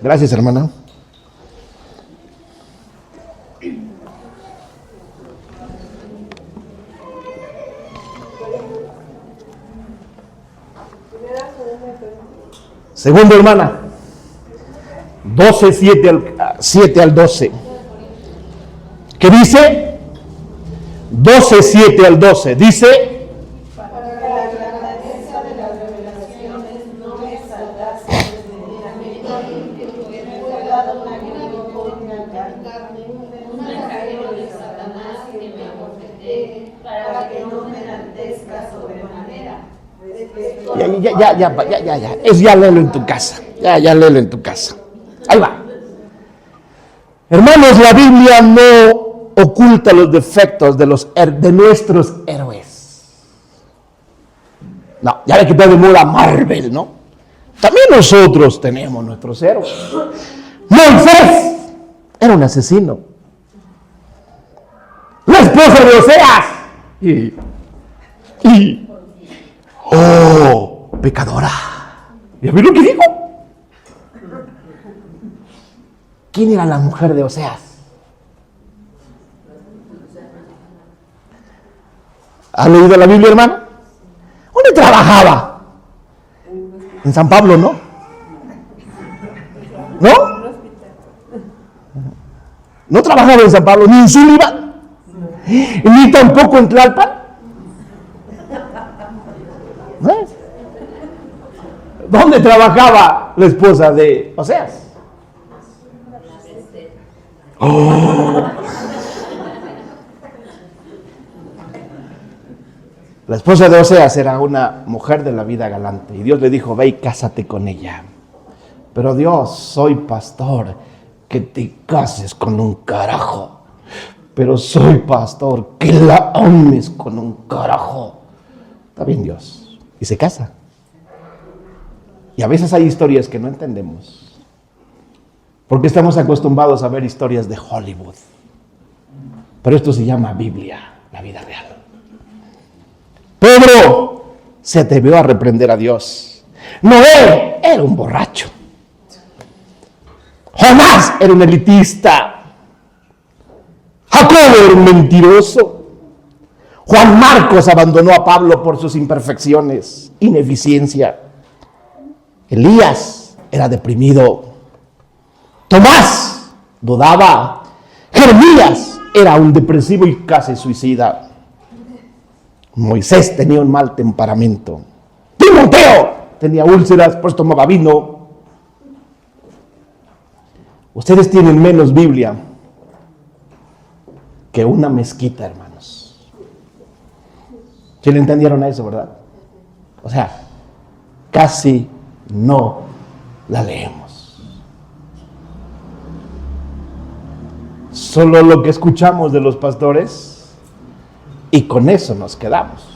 Gracias, hermana. Segundo, hermana. 12, 7 al 12. ¿Qué dice? 12, 7 al 12. Dice: un mensajero de Satanás que me abofetee, para que no me enaltezca sobremanera. Ya. Es ya léelo en tu casa. Ya léelo en tu casa. Ahí va. Hermanos, la Biblia no oculta los defectos de nuestros héroes. No, ya le quitó de moda Marvel, ¿no? También nosotros tenemos nuestros héroes. Moisés era un asesino. La esposa de Oseas. Pecadora. ¿Ya vieron lo que dijo? ¿Quién era la mujer de Oseas? ¿Ha leído la Biblia, hermano? ¿Dónde trabajaba? En San Pablo, ¿no? ¿No? No trabajaba en San Pablo, ni en Sullivan, ni tampoco en Tlalpan. ¿Eh? ¿Dónde trabajaba la esposa de Oseas? La esposa de Oseas era una mujer de la vida galante y Dios le dijo: ve y cásate con ella. Pero Dios, soy pastor, que te cases con un carajo. Pero soy pastor, que la ames con un carajo. Está bien, Dios. Y se casa. Y a veces hay historias que no entendemos, porque estamos acostumbrados a ver historias de Hollywood. Pero esto se llama Biblia, la vida real. Pedro se atrevió a reprender a Dios. Noé era un borracho. Jonás era un elitista. Jacobo era un mentiroso. Juan Marcos abandonó a Pablo por sus imperfecciones, ineficiencia. Elías era deprimido. Tomás dudaba. Jeremías era un depresivo y casi suicida. Moisés tenía un mal temperamento. Timoteo tenía úlceras, pues tomaba vino. Ustedes tienen menos Biblia que una mezquita, hermanos. ¿Sí le entendieron a eso, verdad? O sea, casi no la leemos. Solo lo que escuchamos de los pastores y con eso nos quedamos.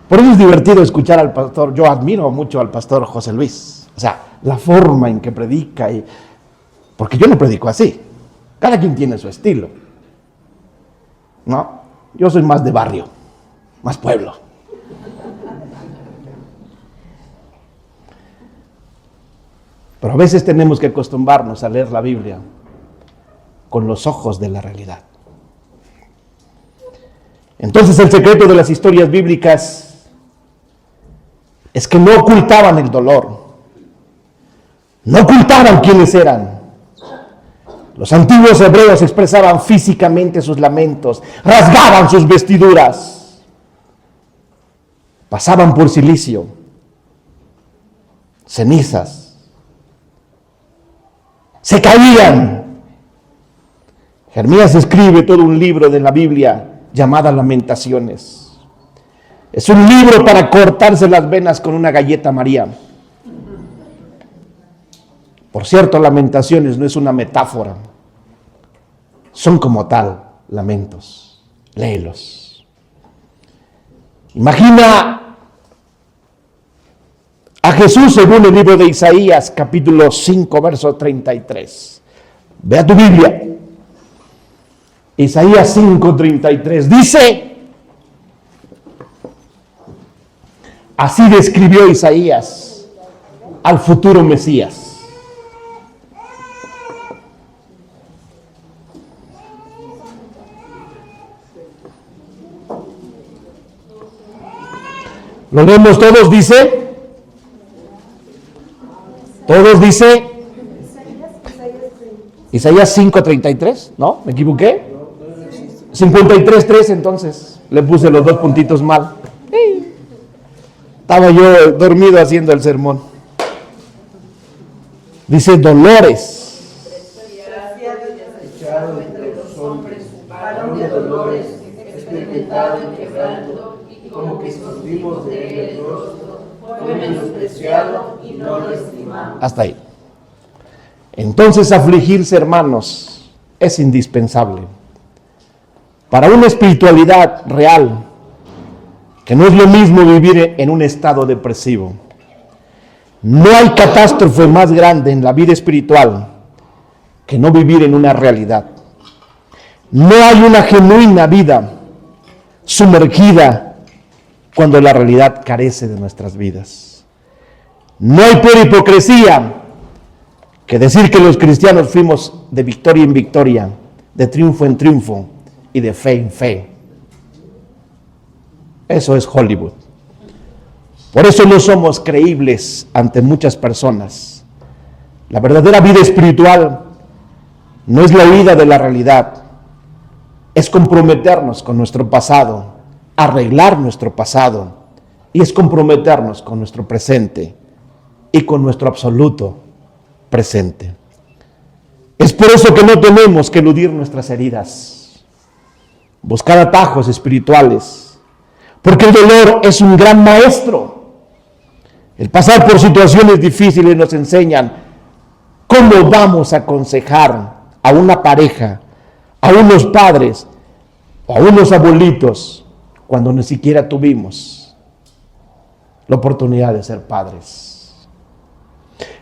Por eso es divertido escuchar al pastor. Yo admiro mucho al pastor José Luis. O sea, la forma en que predica. Porque yo no predico así. Cada quien tiene su estilo. ¿No? Yo soy más de barrio, más pueblo. Pero a veces tenemos que acostumbrarnos a leer la Biblia con los ojos de la realidad. Entonces el secreto de las historias bíblicas es que no ocultaban el dolor, no ocultaban quiénes eran. Los antiguos hebreos expresaban físicamente sus lamentos, rasgaban sus vestiduras, pasaban por cilicio, cenizas, se caían. Jeremías escribe todo un libro de la Biblia llamada Lamentaciones. Es un libro para cortarse las venas con una galleta María. Por cierto, Lamentaciones no es una metáfora. Son como tal lamentos. Léelos. Imagina a Jesús según el libro de Isaías, capítulo 5, verso 33. Ve a tu Biblia. Isaías 5:33 dice: así describió Isaías al futuro Mesías. ¿Lo leemos todos? Dice. Todos dice. Isaías 5:33, ¿no? ¿Me equivoqué? 53:3, entonces. Le puse los dos puntitos mal. Estaba yo dormido haciendo el sermón. Dice: dolores vimos de él el rostro, fue menospreciado y no lo estimamos. Hasta ahí. Entonces, afligirse, hermanos, es indispensable para una espiritualidad real, que no es lo mismo vivir en un estado depresivo. No hay catástrofe más grande en la vida espiritual que no vivir en una realidad. No hay una genuina vida sumergida cuando la realidad carece de nuestras vidas. No hay peor hipocresía que decir que los cristianos fuimos de victoria en victoria, de triunfo en triunfo y de fe en fe. Eso es Hollywood. Por eso no somos creíbles ante muchas personas. La verdadera vida espiritual no es la huida de la realidad, es comprometernos con nuestro pasado, arreglar nuestro pasado, y es comprometernos con nuestro presente y con nuestro absoluto presente. Es por eso que no tenemos que eludir nuestras heridas, buscar atajos espirituales, porque el dolor es un gran maestro. El pasar por situaciones difíciles nos enseñan cómo vamos a aconsejar a una pareja, a unos padres o a unos abuelitos cuando ni siquiera tuvimos la oportunidad de ser padres.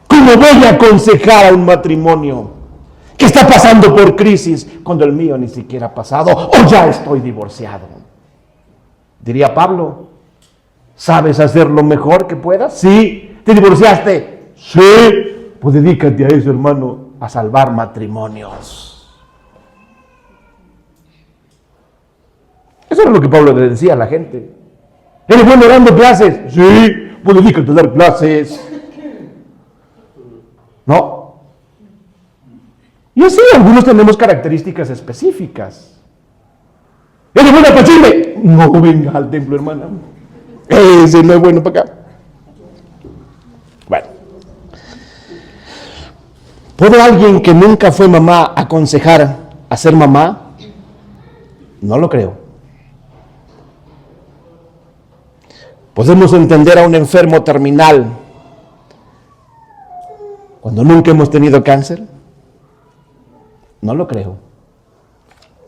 ¿Cómo voy a aconsejar a un matrimonio que está pasando por crisis cuando el mío ni siquiera ha pasado o ya estoy divorciado? Diría Pablo, ¿sabes hacer lo mejor que puedas? Sí. ¿Te divorciaste? Sí. Pues dedícate a eso, hermano, a salvar matrimonios. Eso es lo que Pablo le decía a la gente. ¿Eres bueno dando clases? Sí. Pues dedícate a dar clases. No. Y así algunos tenemos características específicas. ¿Eres bueno para chisme? No venga al templo, hermana. Ese no es bueno para acá. Bueno. ¿Puede alguien que nunca fue mamá aconsejar a ser mamá? No lo creo. ¿Podemos entender a un enfermo terminal cuando nunca hemos tenido cáncer? No lo creo.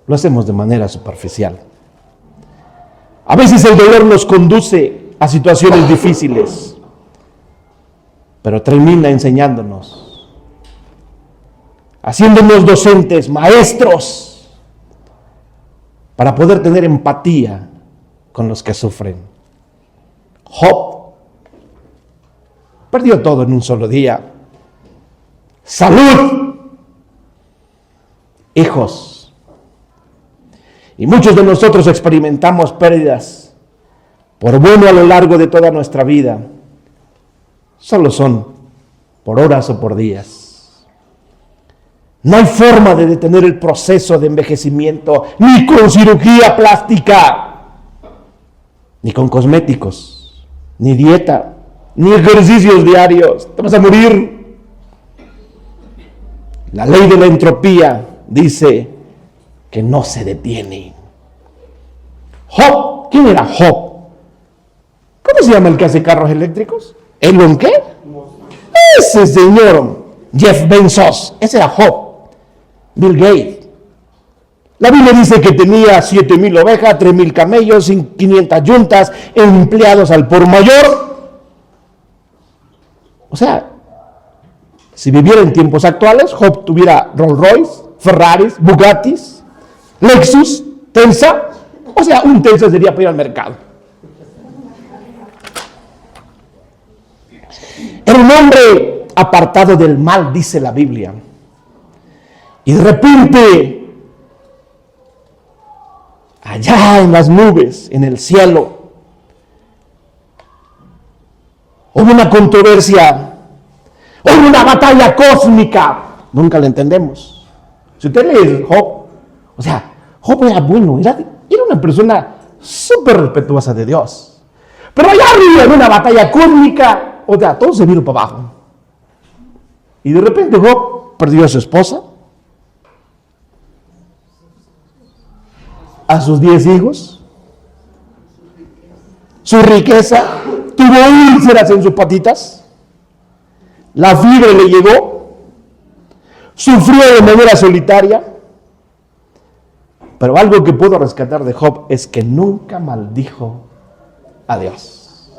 Lo hacemos de manera superficial. A veces el dolor nos conduce a situaciones difíciles, pero termina enseñándonos, haciéndonos docentes, maestros, para poder tener empatía con los que sufren. Job perdió todo en un solo día: salud, hijos. Y muchos de nosotros experimentamos pérdidas por bueno a lo largo de toda nuestra vida. Solo son por horas o por días. No hay forma de detener el proceso de envejecimiento, ni con cirugía plástica, ni con cosméticos, ni dieta, ni ejercicios diarios. Te vas a morir. La ley de la entropía dice que no se detiene. Job, ¿quién era Job? ¿Cómo se llama el que hace carros eléctricos? ¿Elon qué? Ese señor, Jeff Bezos, ese era Job. Bill Gates. La Biblia dice que tenía 7,000 ovejas, 3,000 camellos, 500 yuntas, empleados al por mayor. O sea, si viviera en tiempos actuales, Job tuviera Rolls Royce, Ferraris, Bugattis, Lexus, Tensa. O sea, un Tensa sería para ir al mercado. Era un hombre apartado del mal, dice la Biblia. Y de repente, allá en las nubes, en el cielo, hubo una controversia, hubo una batalla cósmica. Nunca la entendemos. Si usted lee Job, o sea, Job era bueno, era una persona súper respetuosa de Dios. Pero allá arriba, en una batalla cósmica, o sea, todo se vino para abajo. Y de repente Job perdió a su esposa, a sus 10 hijos, su riqueza, tuvo úlceras en sus patitas, la fiebre le llegó, sufrió de manera solitaria. Pero algo que puedo rescatar de Job es que nunca maldijo a Dios.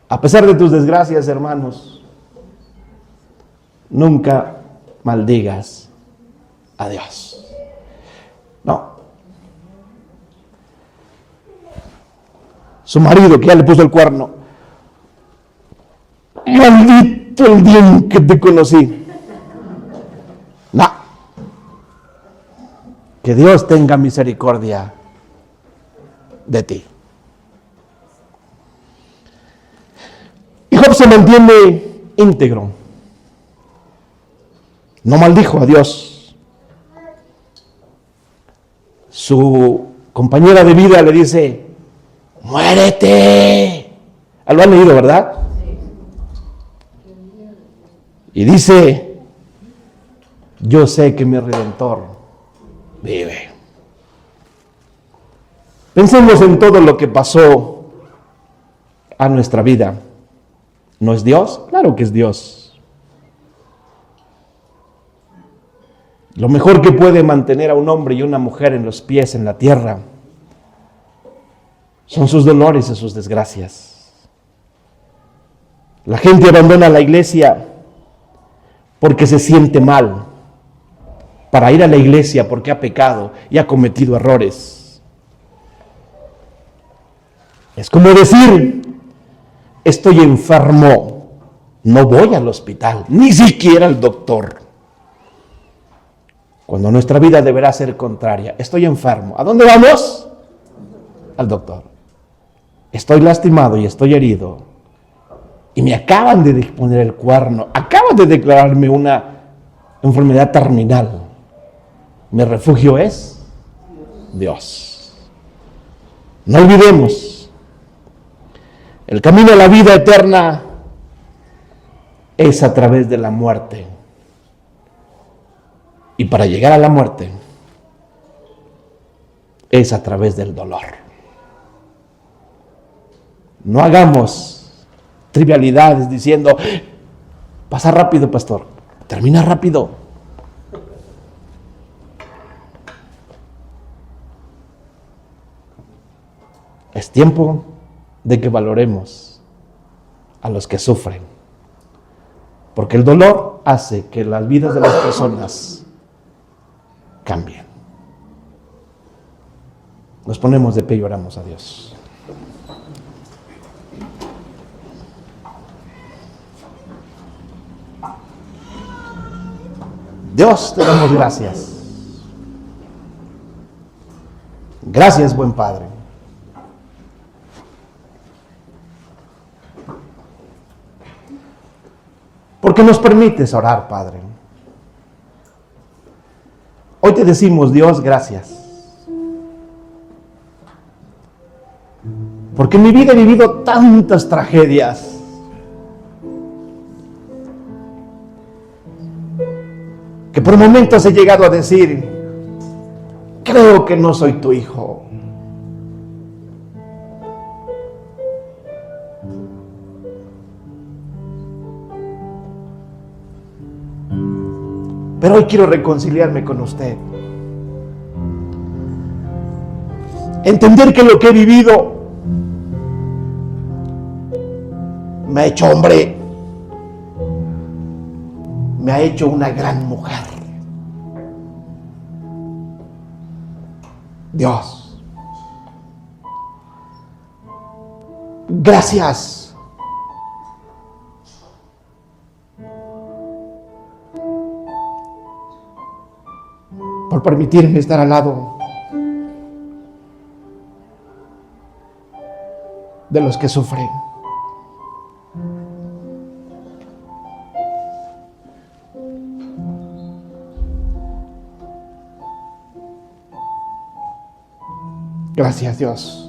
A pesar de tus desgracias, hermanos, nunca maldigas a Dios. No. Su marido, que ya le puso el cuerno: maldito el día en que te conocí. No. Que Dios tenga misericordia de ti. Y Job se mantiene íntegro. No maldijo a Dios. Su compañera de vida le dice: muérete. Lo han leído, ¿verdad? Y dice: yo sé que mi Redentor vive. Pensemos en todo lo que pasó a nuestra vida. ¿No es Dios? Claro que es Dios. Lo mejor que puede mantener a un hombre y una mujer en los pies en la tierra son sus dolores y sus desgracias. La gente abandona la iglesia porque se siente mal, para ir a la iglesia porque ha pecado y ha cometido errores. Es como decir: estoy enfermo, no voy al hospital, ni siquiera al doctor. Cuando nuestra vida deberá ser contraria. Estoy enfermo, ¿a dónde vamos? Al doctor. Estoy lastimado y estoy herido, y me acaban de poner el cuerno, acaban de declararme una enfermedad terminal. Mi refugio es Dios. No olvidemos, el camino a la vida eterna es a través de la muerte. Y para llegar a la muerte es a través del dolor. No hagamos trivialidades diciendo: pasa rápido, pastor, termina rápido. Es tiempo de que valoremos a los que sufren, porque el dolor hace que las vidas de las personas cambien. Nos ponemos de pie y oramos a Dios. Dios, te damos gracias. Gracias, buen Padre. Porque nos permites orar, Padre. Hoy te decimos, Dios, gracias. Porque en mi vida he vivido tantas tragedias. Que por momentos he llegado a decir: creo que no soy tu hijo. Pero hoy quiero reconciliarme con usted. Entender que lo que he vivido me ha hecho hombre. Me ha hecho una gran mujer. Dios, gracias. Por permitirme estar al lado de los que sufren. Gracias, Dios.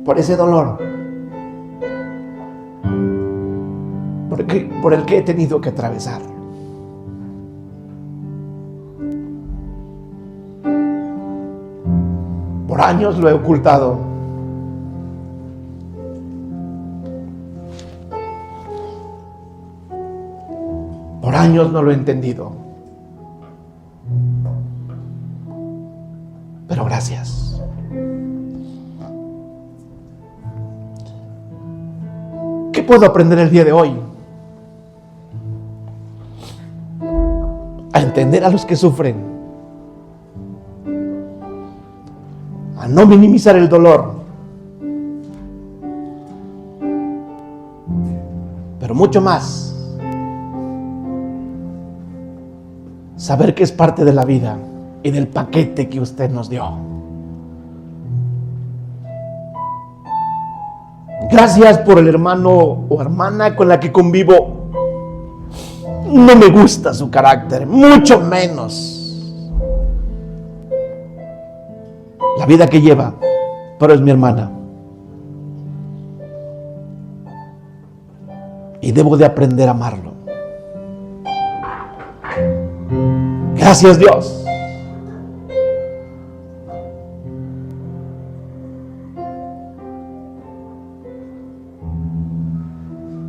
Por ese dolor por el que he tenido que atravesar. Por años lo he ocultado. Por años no lo he entendido. Pero gracias. ¿Qué puedo aprender el día de hoy? A entender a los que sufren, a no minimizar el dolor, pero mucho más, saber que es parte de la vida y del paquete que usted nos dio. Gracias por el hermano o hermana con la que convivo. No me gusta su carácter, mucho menos la vida que lleva, pero es mi hermana. Y debo de aprender a amarlo. Gracias, Dios.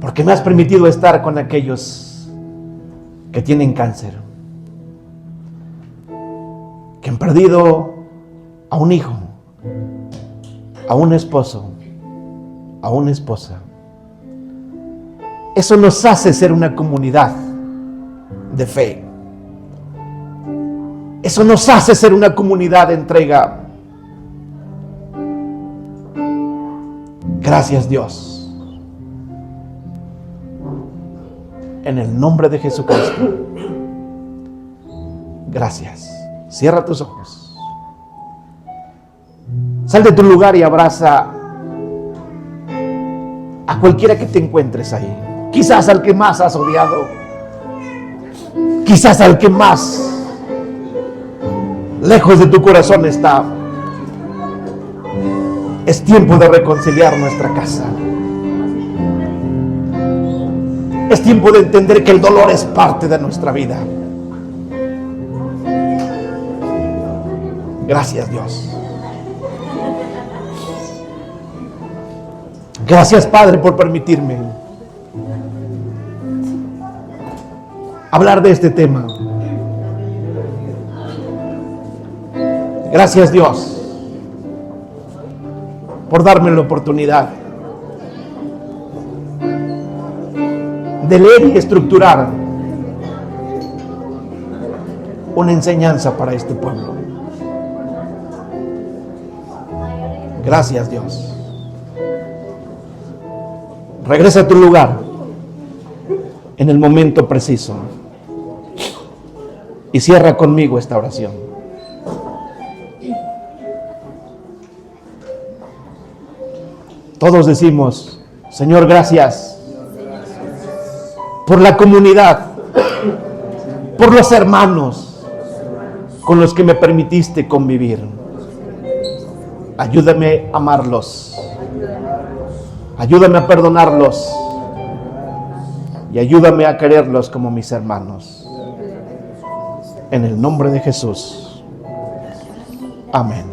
Porque me has permitido estar con aquellos que tienen cáncer, que han perdido a un hijo, a un esposo, a una esposa. Eso nos hace ser una comunidad de fe. Eso nos hace ser una comunidad de entrega. Gracias, Dios. En el nombre de Jesucristo. Gracias. Cierra tus ojos. Sal de tu lugar y abraza a cualquiera que te encuentres ahí. Quizás al que más has odiado. Quizás al que más lejos de tu corazón está. Es tiempo de reconciliar nuestra casa. Es tiempo de entender que el dolor es parte de nuestra vida. Gracias, Dios. Gracias, Padre, por permitirme hablar de este tema. Gracias, Dios, por darme la oportunidad de leer y estructurar una enseñanza para este pueblo. Gracias, Dios. Regresa a tu lugar en el momento preciso y cierra conmigo esta oración. Todos decimos: Señor, gracias por la comunidad, por los hermanos con los que me permitiste convivir. Ayúdame a amarlos, ayúdame a perdonarlos y ayúdame a quererlos como mis hermanos. En el nombre de Jesús. Amén.